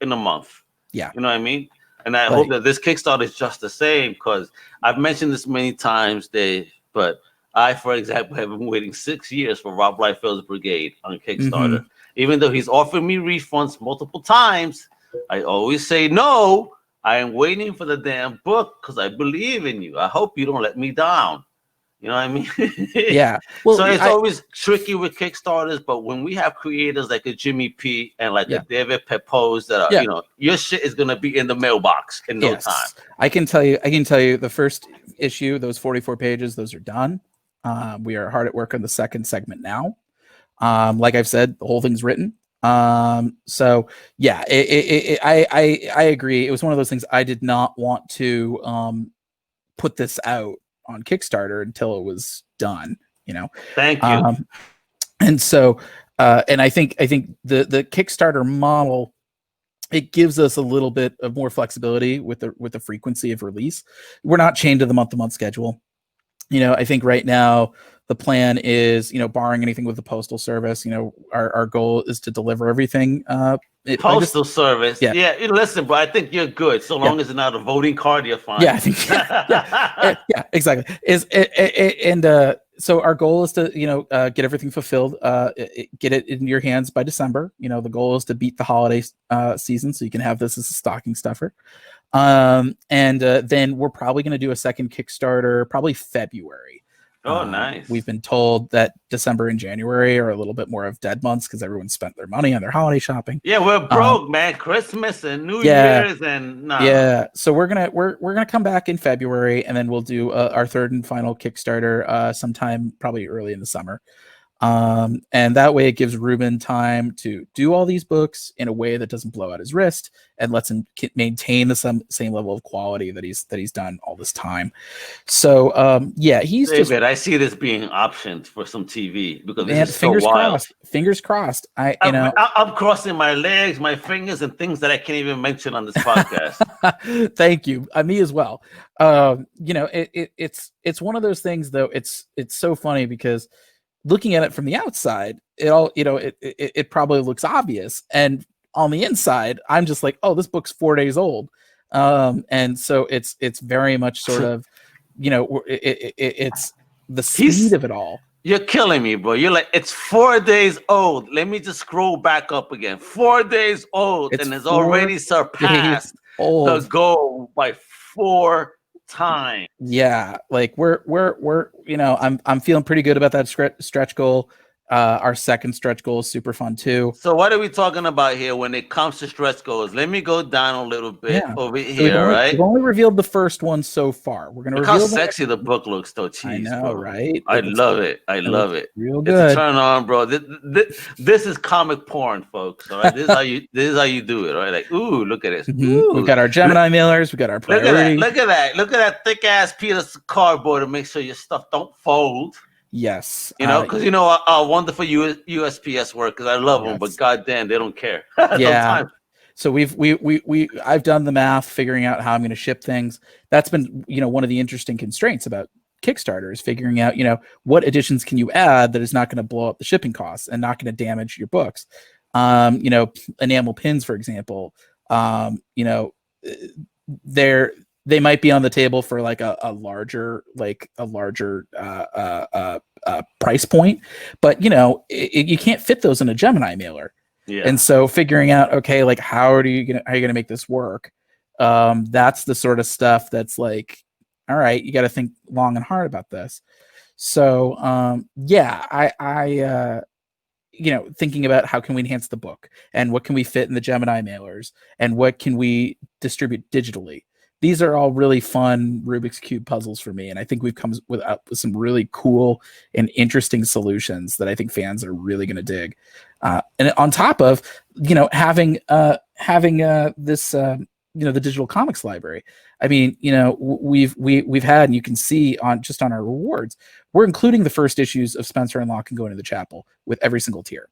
[SPEAKER 1] in a month.
[SPEAKER 2] Yeah.
[SPEAKER 1] You know what I mean? And I hope that this Kickstarter is just the same, because I've mentioned this many times, Dave, but I, for example, have been waiting 6 years for Rob Liefeld's Brigade on Kickstarter. Mm-hmm. Even though he's offered me refunds multiple times, I always say no. I am waiting for the damn book because I believe in you. I hope you don't let me down. You know what I mean?
[SPEAKER 2] Yeah.
[SPEAKER 1] Well, so it's always tricky with Kickstarters, but when we have creators like a Jimmy P and like a David Pepose that are, your shit is gonna be in the mailbox in no time.
[SPEAKER 2] I can tell you the first issue, those 44 pages, those are done. We are hard at work on the second segment now. Like I've said, the whole thing's written. So yeah, I agree. It was one of those things I did not want to put this out on Kickstarter until it was done.
[SPEAKER 1] Thank you.
[SPEAKER 2] And so, and I think the Kickstarter model, it gives us a little bit of more flexibility with the frequency of release. We're not chained to the month-to-month schedule. I think right now the plan is, barring anything with the postal service, our goal is to deliver everything.
[SPEAKER 1] Postal service. Yeah. Listen, but I think you're good. So long as it's not a voting card, you're fine.
[SPEAKER 2] Yeah, I think, yeah, exactly. So our goal is to, get everything fulfilled, get it in your hands by December. The goal is to beat the holiday season, so you can have this as a stocking stuffer. And then we're probably going to do a second Kickstarter, probably February.
[SPEAKER 1] Oh, nice.
[SPEAKER 2] We've been told that December and January are a little bit more of dead months because everyone spent their money on their holiday shopping.
[SPEAKER 1] Yeah, we're broke, man. Christmas and New Year's and
[SPEAKER 2] So we're gonna come back in February, and then we'll do our third and final Kickstarter sometime probably early in the summer. And that way it gives Ruben time to do all these books in a way that doesn't blow out his wrist and lets him maintain the same level of quality that he's done all this time. So he's
[SPEAKER 1] David, I see this being optioned for some TV because this is
[SPEAKER 2] fingers
[SPEAKER 1] so wild.
[SPEAKER 2] Crossed. Fingers crossed.
[SPEAKER 1] I'm crossing my legs, my fingers, and things that I can't even mention on this podcast.
[SPEAKER 2] Thank you. Me as well. It's one of those things though. It's so funny because looking at it from the outside, it probably looks obvious, and on the inside, I'm just like, oh, this book's 4 days old, and so it's very much sort of, it's the speed of it all.
[SPEAKER 1] You're killing me, bro. You're like, it's 4 days old. Let me just scroll back up again. 4 days old, and it's already surpassed the goal by 4 time.
[SPEAKER 2] Yeah, like we're I'm feeling pretty good about that stretch goal. Our second stretch goal is super fun too.
[SPEAKER 1] So what are we talking about here when it comes to stretch goals? Let me go down a little bit over here, right?
[SPEAKER 2] We've only revealed the first one so far. We're gonna
[SPEAKER 1] reveal how sexy the book looks, though. Jeez,
[SPEAKER 2] I know,
[SPEAKER 1] bro.
[SPEAKER 2] right?
[SPEAKER 1] I love it.
[SPEAKER 2] Real good.
[SPEAKER 1] It's a turn on, bro. This is comic porn, folks. All right, this is how you do it, right? Like, ooh, look at this.
[SPEAKER 2] Mm-hmm. We've got our Gemini mailers. We got our priority.
[SPEAKER 1] Look at that thick ass piece of cardboard to make sure your stuff don't fold.
[SPEAKER 2] Yes,
[SPEAKER 1] because our wonderful USPS workers, I love them, but goddamn, they don't care.
[SPEAKER 2] Yeah. So I've done the math, figuring out how I'm going to ship things. That's been one of the interesting constraints about Kickstarter is figuring out what additions can you add that is not going to blow up the shipping costs and not going to damage your books. Enamel pins, for example. They might be on the table for like a larger price point, but you can't fit those in a Gemini mailer. Yeah. And so figuring out, okay, like how are you gonna make this work? That's the sort of stuff that's like, all right, you got to think long and hard about this. So thinking about how can we enhance the book and what can we fit in the Gemini mailers and what can we distribute digitally. These are all really fun Rubik's Cube puzzles for me. And I think we've come with some really cool and interesting solutions that I think fans are really going to dig. And on top of, having this, the digital comics library. I mean, we've had, and you can see on our rewards, we're including the first issues of Spencer and Locke and Going to the Chapel with every single tier.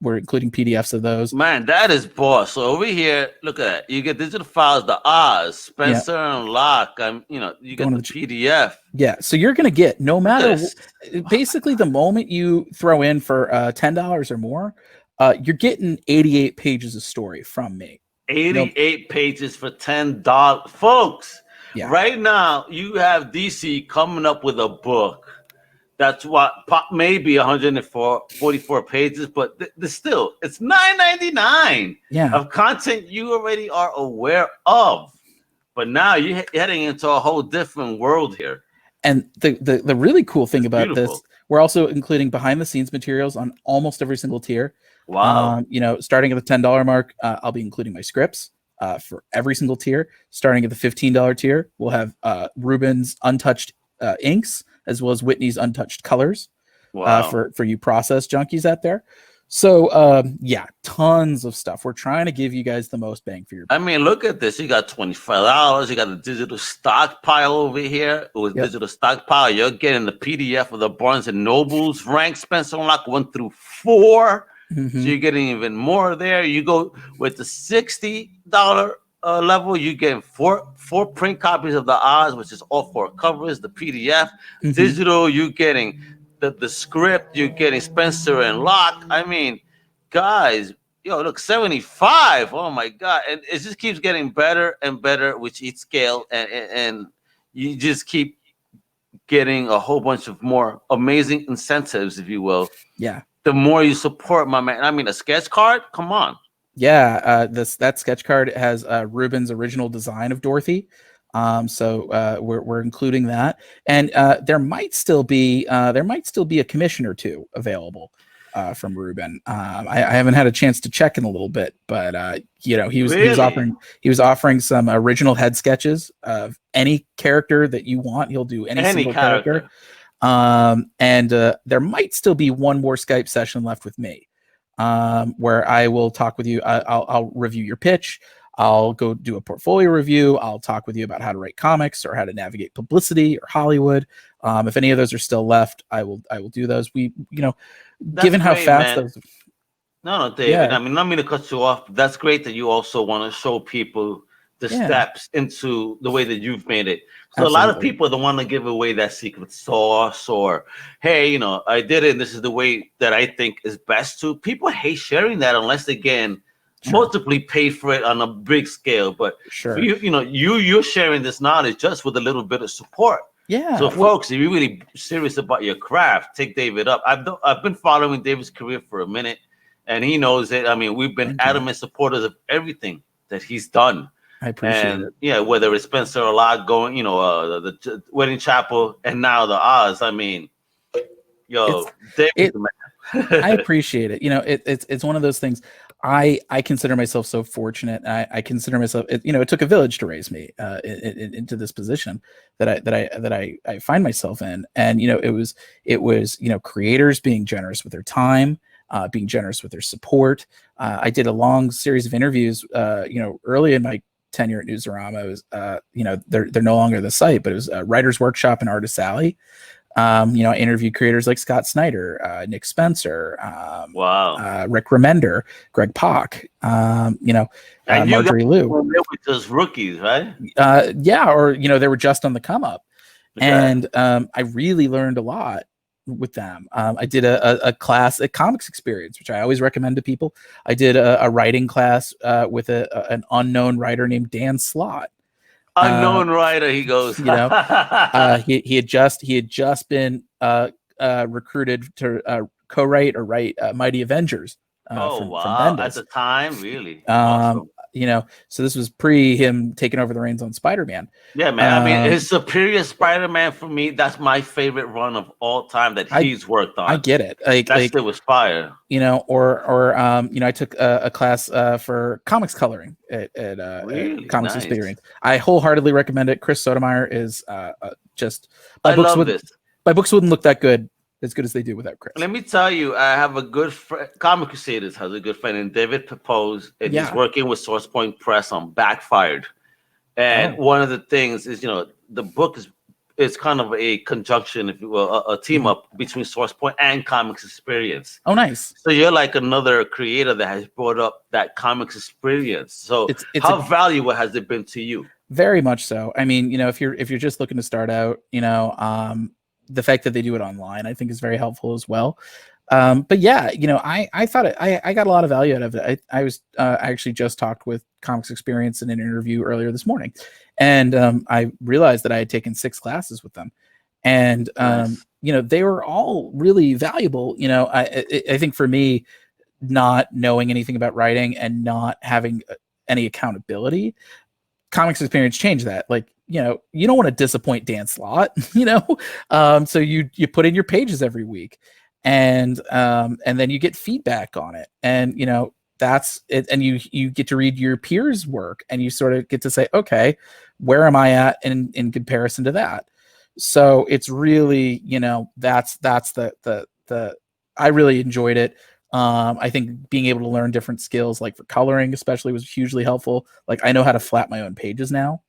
[SPEAKER 2] We're including PDFs of those.
[SPEAKER 1] Man, that is boss. So over here, look at that. You get digital files, the Oz, Spencer and Locke. You get the PDF.
[SPEAKER 2] Yeah. So you're going to get, no matter, basically the moment you throw in for $10 or more, you're getting 88 pages of story from me.
[SPEAKER 1] 88 pages for $10. Folks,
[SPEAKER 2] yeah.
[SPEAKER 1] Right now, you have DC coming up with a book. That's what maybe 144 pages, but still, it's $9.99 of content you already are aware of. But now you're heading into a whole different world here.
[SPEAKER 2] And the really cool thing about this, we're also including behind the scenes materials on almost every single tier.
[SPEAKER 1] Wow.
[SPEAKER 2] Starting at the $10 mark, I'll be including my scripts for every single tier. Starting at the $15 tier, we'll have Ruben's untouched inks, as well as Whitney's untouched colors.
[SPEAKER 1] Wow.
[SPEAKER 2] For you process junkies out there. So tons of stuff. We're trying to give you guys the most bang for your buck.
[SPEAKER 1] I mean, look at this. You got $25. You got a digital stockpile over here. With digital stockpile, you're getting the PDF of the Barnes and Noble's rank Spencer and Locke 1 through 4.
[SPEAKER 2] Mm-hmm.
[SPEAKER 1] So you're getting even more there. You go with the $60 level, you get four print copies of the Oz, which is all 4 covers, the PDF.
[SPEAKER 2] Mm-hmm.
[SPEAKER 1] Digital, you're getting the script, you're getting Spencer and Locke. I mean, guys, look, 75. Oh my God. And it just keeps getting better and better with each scale. And you just keep getting a whole bunch of more amazing incentives, if you will.
[SPEAKER 2] Yeah.
[SPEAKER 1] The more you support, my man. I mean, a sketch card? Come on.
[SPEAKER 2] Yeah. That sketch card has Ruben's original design of Dorothy. So we're including that, and there might still be a commission or two available from Ruben. I haven't had a chance to check in a little bit, but he was offering some original head sketches of any character that you want. He'll do any single character. And there might still be one more Skype session left with me, where I will talk with you. I'll review your pitch. I'll go do a portfolio review. I'll talk with you about how to write comics or how to navigate publicity or Hollywood. If any of those are still left, I will do those. Given how fast those.
[SPEAKER 1] No, David. Yeah. I mean, not mean to cut you off. But that's great that you also want to show people the steps into the way that you've made it. So Absolutely. A lot of people don't want to give away that secret sauce or, hey, I did it and this is the way that I think is best to. People hate sharing that unless they get multiply paid for it on a big scale. But
[SPEAKER 2] sure.
[SPEAKER 1] You're sharing this knowledge just with a little bit of support.
[SPEAKER 2] Yeah.
[SPEAKER 1] So folks, if you're really serious about your craft, take David up. I've been following David's career for a minute, and he knows it. I mean, we've been adamant supporters of everything that he's done.
[SPEAKER 2] I appreciate it.
[SPEAKER 1] Yeah, whether it's Spencer or Locke going, the Wedding Chapel, and now the Oz. I mean, David's the man.
[SPEAKER 2] I appreciate it. It's one of those things. I consider myself so fortunate. I consider myself, it took a village to raise me into this position that I find myself in. And, it was creators being generous with their time, being generous with their support. I did a long series of interviews, early in my tenure at Newsarama. It was, they're no longer the site, but it was Writer's Workshop and Artist Alley. I interviewed creators like Scott Snyder, Nick Spencer, Rick Remender, Greg Pak, Marjorie Liu.
[SPEAKER 1] They were just rookies, right?
[SPEAKER 2] Or they were just on the come up, and I really learned a lot with them. I did a class at Comics Experience, which I always recommend to people. I did a writing class with an unknown writer named Dan Slott.
[SPEAKER 1] Unknown writer, he goes.
[SPEAKER 2] He had just been recruited to co-write or write Mighty Avengers. From Bendis.
[SPEAKER 1] At the time, really. Awesome.
[SPEAKER 2] so this was pre him taking over the reins on Spider-Man.
[SPEAKER 1] Yeah, man. I mean, his Superior Spider-Man, for me, that's my favorite run of all time that he's worked on.
[SPEAKER 2] I get it.
[SPEAKER 1] That shit was fire.
[SPEAKER 2] I took a class for comics coloring at
[SPEAKER 1] Really?
[SPEAKER 2] Comics
[SPEAKER 1] Nice.
[SPEAKER 2] Experience. I wholeheartedly recommend it. Chris Sotomayor is just
[SPEAKER 1] I love this.
[SPEAKER 2] My books wouldn't look that good as they do without Chris.
[SPEAKER 1] Let me tell you, I have a good friend. Comic Crusaders has a good friend named David Pepose, and he's working with Source Point Press on Backfired. And one of the things is, the book is kind of a conjunction, if you will, a team up between Source Point and Comics Experience.
[SPEAKER 2] Oh, nice.
[SPEAKER 1] So you're like another creator that has brought up that Comics Experience. So how valuable has it been to you? Very much so. I mean, if you're just looking to start out, the fact that they do it online, I think, is very helpful as well. But yeah, I thought I got a lot of value out of it. I actually just talked with Comics Experience in an interview earlier this morning, and I realized that I had taken 6 classes with them, and they were all really valuable. I think for me, not knowing anything about writing and not having any accountability, Comics Experience changed that. Like, you don't want to disappoint Dan Slott, so you put in your pages every week, and then you get feedback on it, and that's it, and you get to read your peers' work, and you sort of get to say, okay, where am I at in comparison to that? So it's really, that's the I really enjoyed it. I think being able to learn different skills, like for coloring especially, was hugely helpful. Like, I know how to flat my own pages now,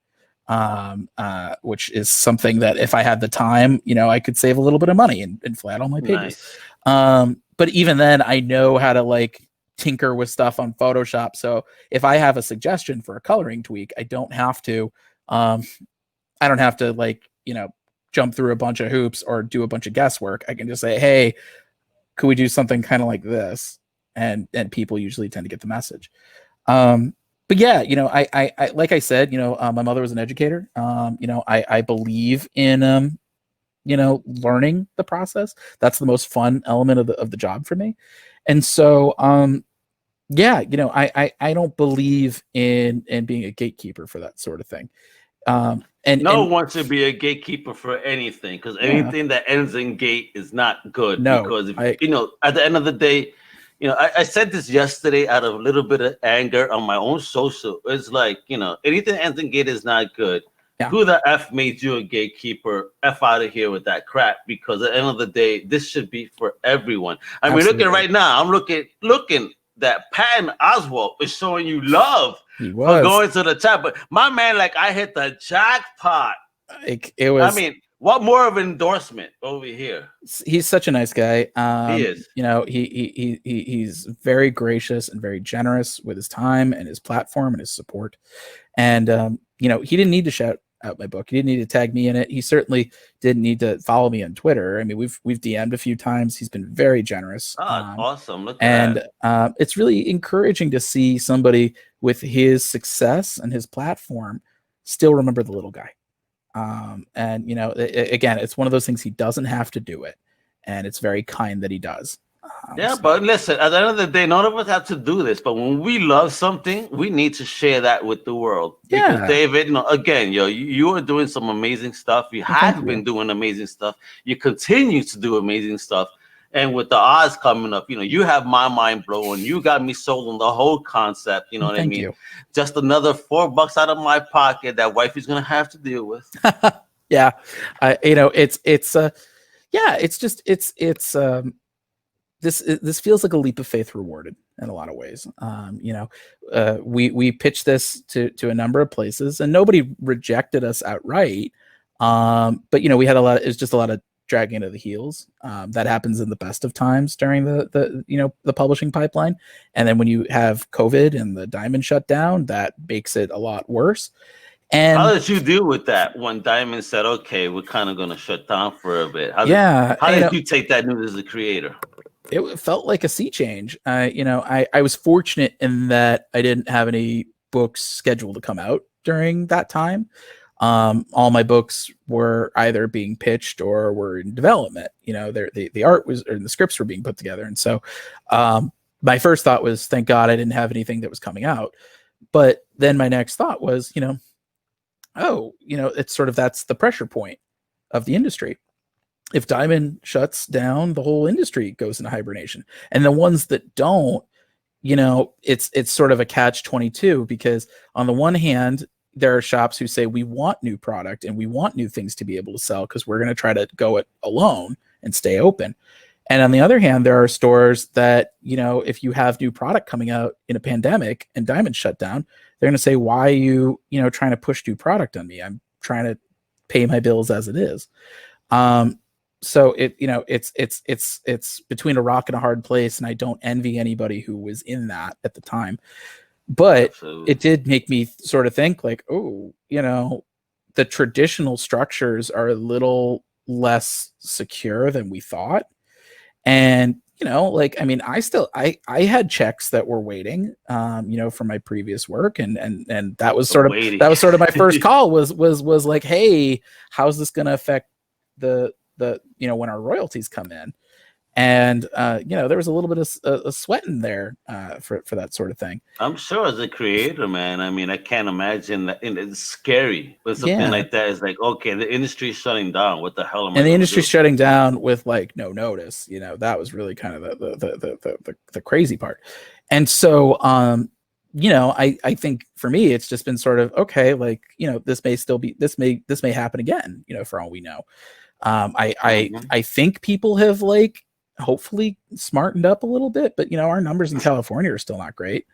[SPEAKER 1] which is something that if I had the time, I could save a little bit of money and flat all my pages. Nice. But even then, I know how to like tinker with stuff on Photoshop. So if I have a suggestion for a coloring tweak, I don't have to like, jump through a bunch of hoops or do a bunch of guesswork. I can just say, hey, could we do something kind of like this? And people usually tend to get the message. But yeah, I like I said, my mother was an educator. I believe in learning the process. That's the most fun element of the job for me. And so I don't believe in being a gatekeeper for that sort of thing. And no one wants to be a gatekeeper for anything, because anything that ends in gate is not good. No, because at the end of the day, I said this yesterday out of a little bit of anger on my own social. It's like, anything that ends in gate is not good. Yeah. Who the F made you a gatekeeper? F out of here with that crap, because at the end of the day, this should be for everyone. I mean, looking right now, I'm looking that Patton Oswalt is showing you love for going to the top. But my man, like, I hit the jackpot. It was. I mean, what more of an endorsement over here? He's such a nice guy. He is. He's very gracious and very generous with his time and his platform and his support. And he didn't need to shout out my book. He didn't need to tag me in it. He certainly didn't need to follow me on Twitter. I mean, we've DM'd a few times. He's been very generous. Awesome. Look at that. It's really encouraging to see somebody with his success and his platform still remember the little guy. Again, it's one of those things, he doesn't have to do it, and it's very kind that he does. But listen, at the end of the day, none of us have to do this, but when we love something, we need to share that with the world. Because David, again, you are doing some amazing stuff. You have been doing amazing stuff. You continue to do amazing stuff. And with the odds coming up, you have my mind blown. You got me sold on the whole concept. You know what I mean? Just another $4 out of my pocket that wifey's gonna have to deal with. This feels like a leap of faith rewarded in a lot of ways. We pitched this to a number of places, and nobody rejected us outright. But we had it was just a lot of dragging of the heels. That happens in the best of times during the publishing pipeline. And then when you have COVID and the Diamond shut down, that makes it a lot worse. And how did you deal with that when Diamond said, okay, we're kind of going to shut down for a bit? How did you take that news as a creator? It felt like a sea change. I was fortunate in that I didn't have any books scheduled to come out during that time. All my books were either being pitched or were in development. The art was, or the scripts were being put together. And so my first thought was, thank God I didn't have anything that was coming out.
[SPEAKER 2] But then my next thought was, it's sort of, that's the pressure point of the industry. If diamond shuts down, the whole industry goes into hibernation. And the ones that don't, it's sort of a catch-22, because on the one hand, there are shops who say we want new product and we want new things to be able to sell because we're going to try to go it alone and stay open. And on the other hand, there are stores that, if you have new product coming out in a pandemic and diamond shut down, they're going to say, why are you, trying to push new product on me? I'm trying to pay my bills as it is. So it's between a rock and a hard place, and I don't envy anybody who was in that at the time. But
[SPEAKER 1] Absolutely.
[SPEAKER 2] It did make me sort of think like, the traditional structures are a little less secure than we thought. And, I had checks that were waiting, from my previous work. And that was sort of my first call was like, hey, how's this going to affect the when our royalties come in? And, there was a little bit of a sweat in there for that sort of thing.
[SPEAKER 1] I'm sure as a creator, man, I can't imagine that. And it's scary when something like that is like, okay, the industry's shutting down. What the hell am I?
[SPEAKER 2] And the industry's shutting down with like no notice. That was really kind of the crazy part. And so, I think for me, it's just been sort of, okay, like, this may happen again, for all we know. I think people have like hopefully smartened up a little bit, but our numbers in California are still not great.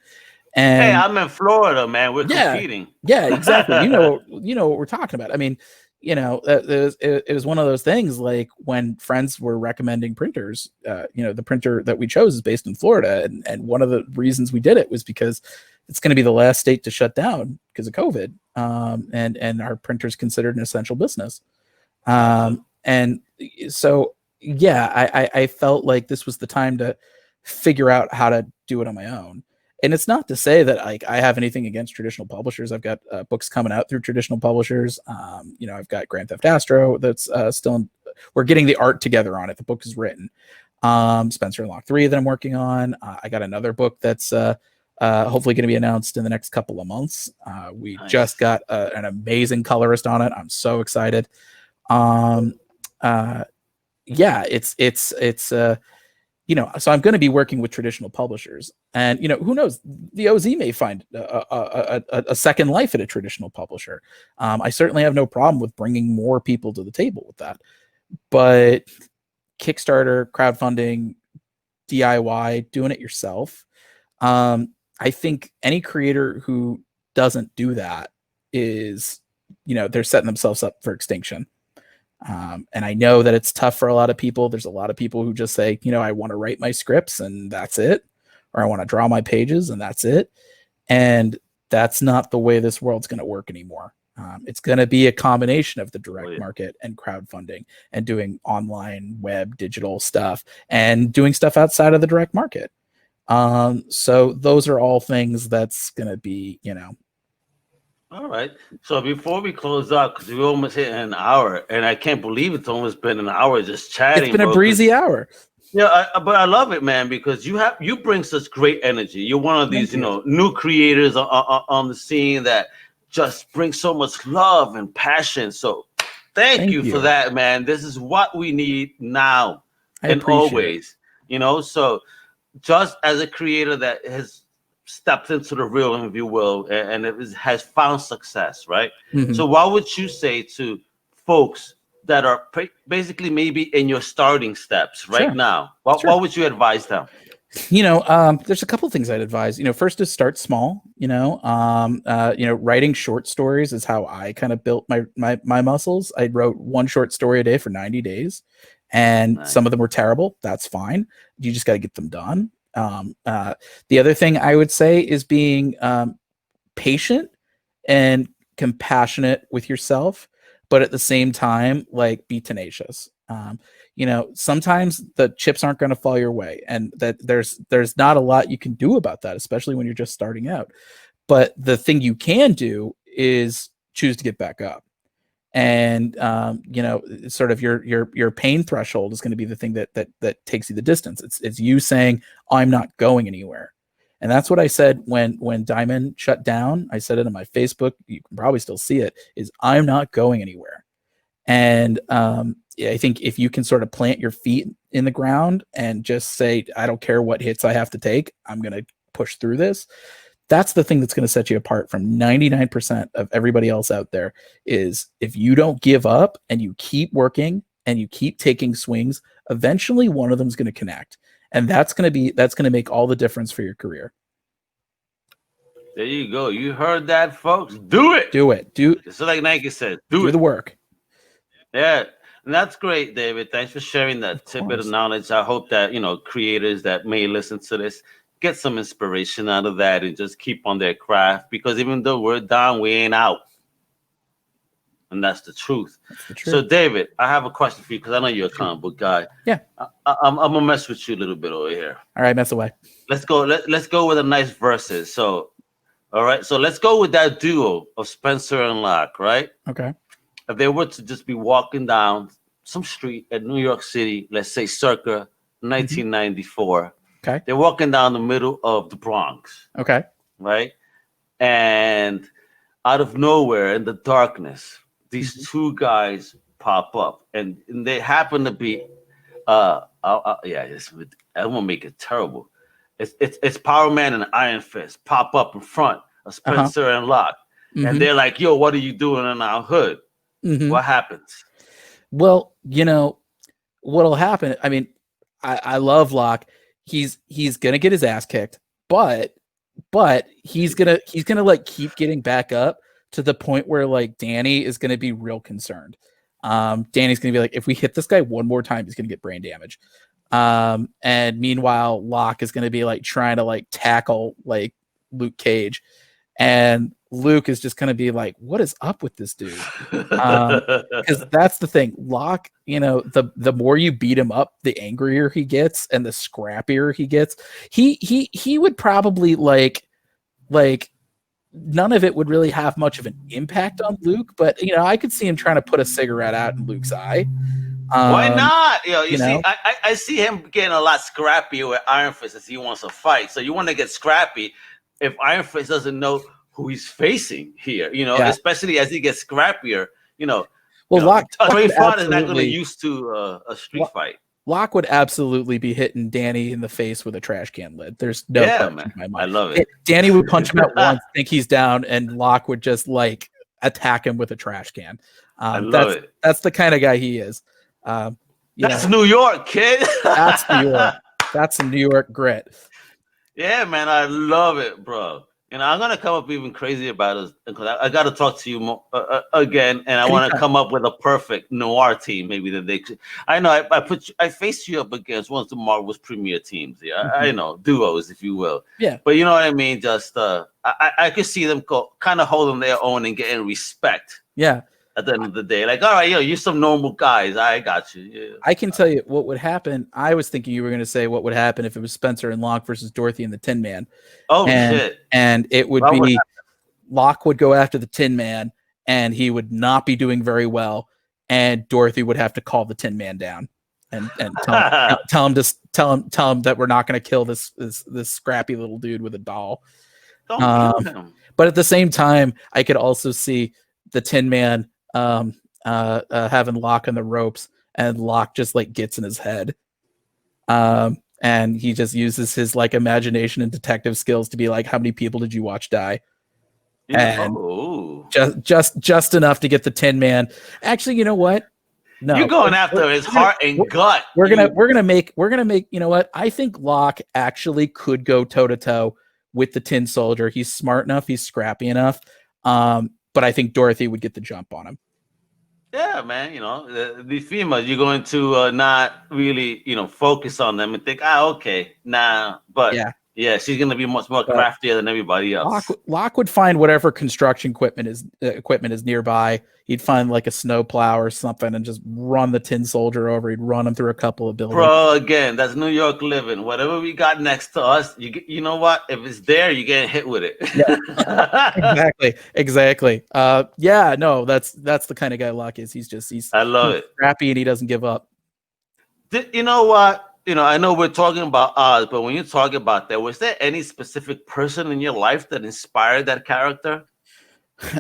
[SPEAKER 2] And
[SPEAKER 1] hey, I'm in Florida, man. We're competing.
[SPEAKER 2] Yeah, exactly. you know what we're talking about. I mean, it was one of those things like when friends were recommending printers, the printer that we chose is based in Florida. And one of the reasons we did it was because it's going to be the last state to shut down because of COVID. And our printer's considered an essential business. And so, yeah, I felt like this was the time to figure out how to do it on my own. And it's not to say that I have anything against traditional publishers. I've got books coming out through traditional publishers. I've got Grand Theft Astro that's we're getting the art together on it. The book is written. Spencer and Locke 3 that I'm working on. I got another book that's hopefully going to be announced in the next couple of months. We just got an amazing colorist on it. I'm so excited. So I'm going to be working with traditional publishers, and who knows, the OZ may find a second life at a traditional publisher. I certainly have no problem with bringing more people to the table with that, but Kickstarter, crowdfunding, DIY, doing it yourself. I think any creator who doesn't do that is, they're setting themselves up for extinction. And I know that it's tough for a lot of people. There's a lot of people who just say, I want to write my scripts and that's it. Or I want to draw my pages and that's it. And that's not the way this world's going to work anymore. It's going to be a combination of the direct market and crowdfunding and doing online, web, digital stuff and doing stuff outside of the direct market. So those are all things that's going to be,
[SPEAKER 1] All right. So before we close out, because we almost hit an hour, and I can't believe it's almost been an hour just chatting.
[SPEAKER 2] It's been a breezy hour.
[SPEAKER 1] Yeah, but I love it, man, because you bring such great energy. You're one of these, new creators on the scene that just bring so much love and passion. So thank you for that, man. This is what we need now and always. So just as a creator that has stepped into the realm, if you will, and it has found success, right? Mm-hmm. So what would you say to folks that are basically maybe in your starting steps right now? What would you advise them?
[SPEAKER 2] There's a couple of things I'd advise. First is start small. Writing short stories is how I kind of built my muscles. I wrote one short story a day for 90 days, and some of them were terrible. That's fine. You just got to get them done. The other thing I would say is being patient and compassionate with yourself, but at the same time, like, be tenacious. Sometimes the chips aren't going to fall your way, and that there's not a lot you can do about that, especially when you're just starting out. But the thing you can do is choose to get back up. And sort of your pain threshold is going to be the thing that takes you the distance. It's you saying, I'm not going anywhere. And that's what I said when Diamond shut down. I said it on my Facebook. You can probably still see it. Is I'm not going anywhere. And I think if you can sort of plant your feet in the ground and just say, I don't care what hits I have to take, I'm going to push through this. That's the thing that's going to set you apart from 99% of everybody else out there. Is if you don't give up and you keep working and you keep taking swings, eventually one of them is going to connect. And that's going to make all the difference for your career.
[SPEAKER 1] There you go. You heard that, folks. Do it.
[SPEAKER 2] Do it.
[SPEAKER 1] It's like Nike said.
[SPEAKER 2] Do the work.
[SPEAKER 1] Yeah. And that's great, David. Thanks for sharing that tidbit of knowledge. I hope that, creators that may listen to this get some inspiration out of that and just keep on their craft, because even though we're down, we ain't out. And that's the truth. So, David, I have a question for you, because I know you're a comic book guy.
[SPEAKER 2] Yeah.
[SPEAKER 1] I'm going to mess with you a little bit over here.
[SPEAKER 2] All right, mess away.
[SPEAKER 1] Let's go. Let's go with a nice verses. So, all right. So let's go with that duo of Spencer and Locke, right?
[SPEAKER 2] Okay.
[SPEAKER 1] If they were to just be walking down some street at New York City, let's say circa 1994.
[SPEAKER 2] Okay.
[SPEAKER 1] They're walking down the middle of the Bronx.
[SPEAKER 2] Okay.
[SPEAKER 1] Right. And out of nowhere in the darkness, these two guys pop up, and they happen to be, I won't make it terrible. It's Power Man and Iron Fist pop up in front of Spencer and Locke, and they're like, "Yo, what are you doing in our hood?" What happens?
[SPEAKER 2] Well, what'll happen. I mean, I love Locke. He's gonna get his ass kicked, but he's gonna like keep getting back up to the point where like Danny is gonna be real concerned. Danny's gonna be like, if we hit this guy one more time, he's gonna get brain damage. And meanwhile, Locke is gonna be like trying to like tackle like Luke Cage, and Luke is just gonna be like, what is up with this dude? Because that's the thing. Locke, the more you beat him up, the angrier he gets and the scrappier he gets. He would probably like none of it would really have much of an impact on Luke, but I could see him trying to put a cigarette out in Luke's eye.
[SPEAKER 1] Why not? You see, I see him getting a lot scrappier with Iron Fist as he wants to fight. So you want to get scrappy if Iron Fist doesn't know who he's facing here, especially as he gets scrappier, Well,
[SPEAKER 2] Locke
[SPEAKER 1] is not going to used to a street fight.
[SPEAKER 2] Locke would absolutely be hitting Danny in the face with a trash can lid. There's no question in my mind.
[SPEAKER 1] I love it.
[SPEAKER 2] Danny would punch him out once, think he's down, and Locke would just like attack him with a trash can.
[SPEAKER 1] I love it.
[SPEAKER 2] That's the kind of guy he is.
[SPEAKER 1] That's New York, kid.
[SPEAKER 2] That's New York. That's some New York grit.
[SPEAKER 1] Yeah, man, I love it, bro. I'm gonna come up even crazy about it, because I got to talk to you more, again, and I want to come up with a perfect noir team. Maybe that they could. I know I faced you up against one of the Marvel's premier teams. Yeah, I know, duos, if you will.
[SPEAKER 2] Yeah,
[SPEAKER 1] but you know what I mean. Just I could see them kind of holding their own and getting respect.
[SPEAKER 2] Yeah.
[SPEAKER 1] At the end of the day, like, all right, you're some normal guys. I got you. Yeah.
[SPEAKER 2] I can tell you what would happen. I was thinking you were going to say what would happen if it was Spencer and Locke versus Dorothy and the Tin Man.
[SPEAKER 1] Oh, shit.
[SPEAKER 2] And it would be Locke would go after the Tin Man, and he would not be doing very well. And Dorothy would have to call the Tin Man down and tell him that we're not going to kill this scrappy little dude with a doll.
[SPEAKER 1] Don't kill him.
[SPEAKER 2] But at the same time, I could also see the Tin Man having Locke on the ropes, and Locke just like gets in his head, and he just uses his like imagination and detective skills to be like, how many people did you watch die? And just enough to get the Tin Man. Actually, you know what? No,
[SPEAKER 1] you're going after his heart and gut.
[SPEAKER 2] We're gonna make. You know what? I think Locke actually could go toe to toe with the Tin Soldier. He's smart enough. He's scrappy enough. But I think Dorothy would get the jump on him.
[SPEAKER 1] Yeah, man. The females, you're going to not really, focus on them and think, okay, nah. But yeah, she's going to be much more craftier than everybody else.
[SPEAKER 2] Locke would find whatever construction equipment is nearby. He'd find like a snowplow or something and just run the Tin Soldier over. He'd run him through a couple of buildings.
[SPEAKER 1] Bro, again, that's New York living. Whatever we got next to us, you know what? If it's there, you're getting hit with it.
[SPEAKER 2] Yeah. Exactly. Yeah, no, that's the kind of guy Locke is. He's
[SPEAKER 1] I love it.
[SPEAKER 2] Scrappy, and he doesn't give up.
[SPEAKER 1] You know what? I know we're talking about Oz, but when you talk about that, was there any specific person in your life that inspired that character?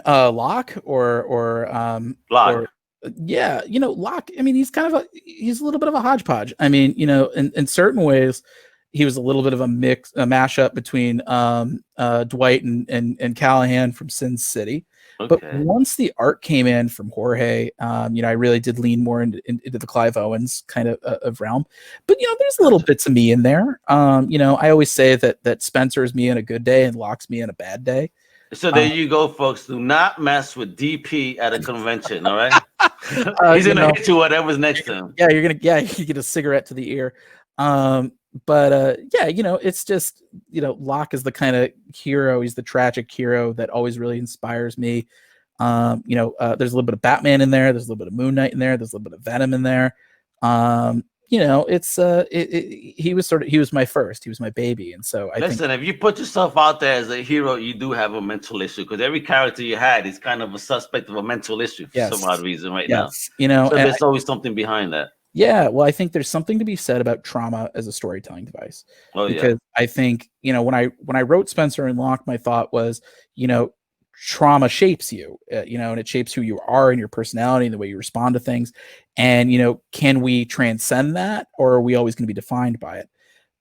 [SPEAKER 2] Locke
[SPEAKER 1] Locke.
[SPEAKER 2] yeah, Locke, I mean, he's a little bit of a hodgepodge. I mean, in certain ways, he was a little bit of a mashup between Dwight and Callahan from Sin City.
[SPEAKER 1] Okay.
[SPEAKER 2] But once the art came in from Jorge, I really did lean more into the Clive Owens kind of realm. But there's little bits of me in there. I always say that Spencer is me in a good day and Locke's me in a bad day.
[SPEAKER 1] So there you go, folks. Do not mess with DP at a convention, all right? He's gonna hit you whatever's next to him.
[SPEAKER 2] Yeah, you get a cigarette to the ear. It's just, Locke is the kind of hero. He's the tragic hero that always really inspires me. There's a little bit of Batman in there. There's a little bit of Moon Knight in there. There's a little bit of Venom in there. He was my first. He was my baby, and so I think,
[SPEAKER 1] if you put yourself out there as a hero, you do have a mental issue, because every character you had is kind of a suspect of a mental issue for some odd reason now. So there's always something behind that.
[SPEAKER 2] Yeah, well, I think there's something to be said about trauma as a storytelling device. Because I think, when I wrote Spencer and Locke, my thought was, trauma shapes you, and it shapes who you are and your personality and the way you respond to things. And, can we transcend that, or are we always going to be defined by it?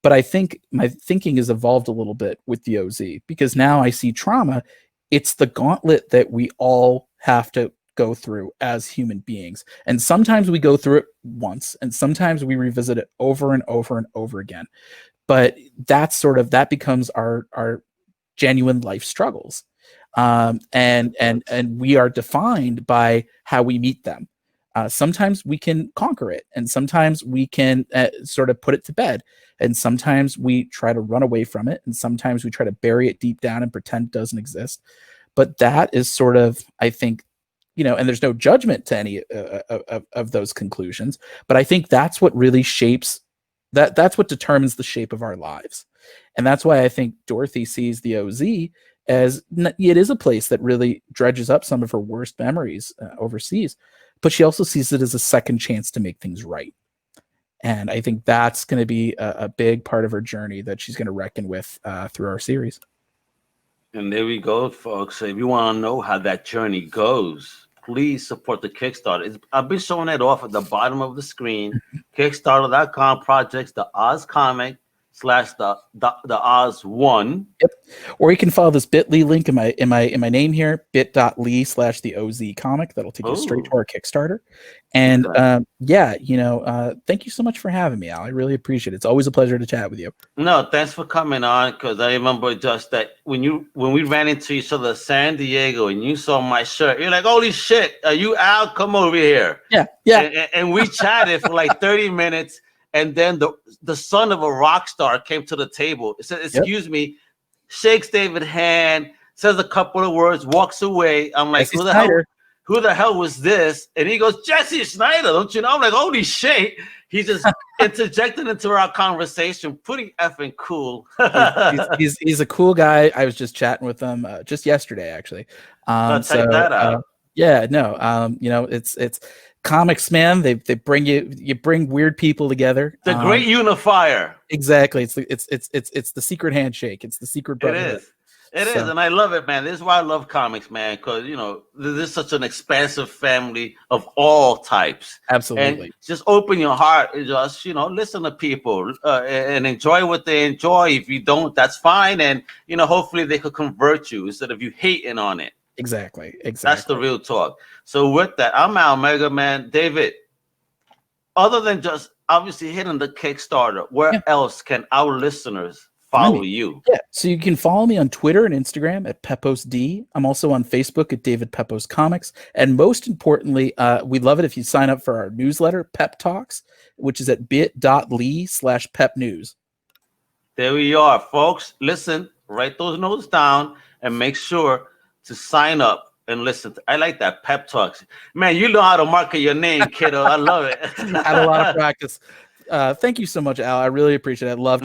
[SPEAKER 2] But I think my thinking has evolved a little bit with the OZ, because now I see trauma. It's the gauntlet that we all have to go through as human beings. And sometimes we go through it once, and sometimes we revisit it over and over and over again. But that becomes our genuine life struggles. And we are defined by how we meet them. Sometimes we can conquer it, and sometimes we can sort of put it to bed, and sometimes we try to run away from it, and sometimes we try to bury it deep down and pretend it doesn't exist. But that is sort of, I think, and there's no judgment to any of those conclusions, but I think that's what really shapes that's what determines the shape of our lives. And that's why I think Dorothy sees the OZ as it is a place that really dredges up some of her worst memories overseas, but she also sees it as a second chance to make things right. And I think that's going to be a big part of her journey that she's going to reckon with through our series.
[SPEAKER 1] And there we go, folks. So if you want to know how that journey goes, please support the Kickstarter. I've been showing it off at the bottom of the screen. Kickstarter.com projects the Oz comic / the Oz one.
[SPEAKER 2] Yep. Or you can follow this bit.ly link in my name here, bit.ly/the OZ comic. That'll take you straight to our Kickstarter. And thank you so much for having me, Al. I really appreciate it. It's always a pleasure to chat with you.
[SPEAKER 1] No, thanks for coming on, because I remember just that when we ran into each other in San Diego and you saw my shirt, you're like, holy shit, are you Al? Come over here.
[SPEAKER 2] Yeah.
[SPEAKER 1] And we chatted for like 30 minutes. And then the son of a rock star came to the table. It said, excuse me, shakes David's hand, says a couple of words, walks away. I'm like, who the hell was this? And he goes, Jesse Schneider, don't you know? I'm like, holy shit. He just interjected into our conversation. Pretty effing cool.
[SPEAKER 2] he's a cool guy. I was just chatting with him just yesterday, actually.
[SPEAKER 1] Check that out.
[SPEAKER 2] It's comics, man. They bring you bring weird people together.
[SPEAKER 1] The great unifier.
[SPEAKER 2] Exactly. It's the secret handshake. It's the secret brotherhood.
[SPEAKER 1] It is, and I love it, man. This is why I love comics, man, because there's such an expansive family of all types.
[SPEAKER 2] Absolutely.
[SPEAKER 1] And just open your heart and just listen to people and enjoy what they enjoy. If you don't, that's fine, and hopefully they could convert you instead of you hating on it.
[SPEAKER 2] Exactly.
[SPEAKER 1] That's the real talk. So with that, I'm Al Mega Man. David, other than just obviously hitting the Kickstarter, where else can our listeners follow you?
[SPEAKER 2] Yeah, so you can follow me on Twitter and Instagram at PeposeD. I'm also on Facebook at David Pepose Comics. And most importantly, we'd love it if you sign up for our newsletter, Pep Talks, which is at bit.ly/pepnews.
[SPEAKER 1] There we are, folks. Listen, write those notes down and make sure to sign up and listen. I like that, Pep Talks. Man, you know how to market your name, kiddo. I love it.
[SPEAKER 2] Had a lot of practice. Thank you so much, Al. I really appreciate it. Love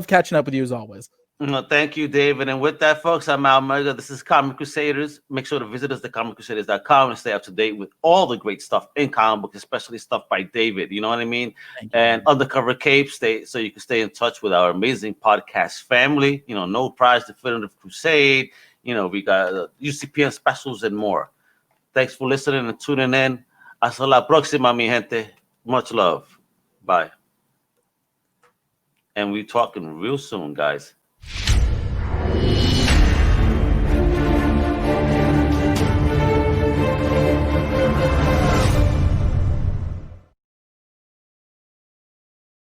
[SPEAKER 2] catching up with you as always.
[SPEAKER 1] No, thank you, David. And with that, folks, I'm Al Mega. This is Comic Crusaders. Make sure to visit us at comiccrusaders.com and stay up to date with all the great stuff in comic books, especially stuff by David. You know what I mean? And Undercover Cape, so you can stay in touch with our amazing podcast family. You know, No Prize, Definitive Crusade. You know, we got UCPN specials and more. Thanks for listening and tuning in. Hasta la próxima, mi gente. Much love. Bye. And we're talking real soon, guys.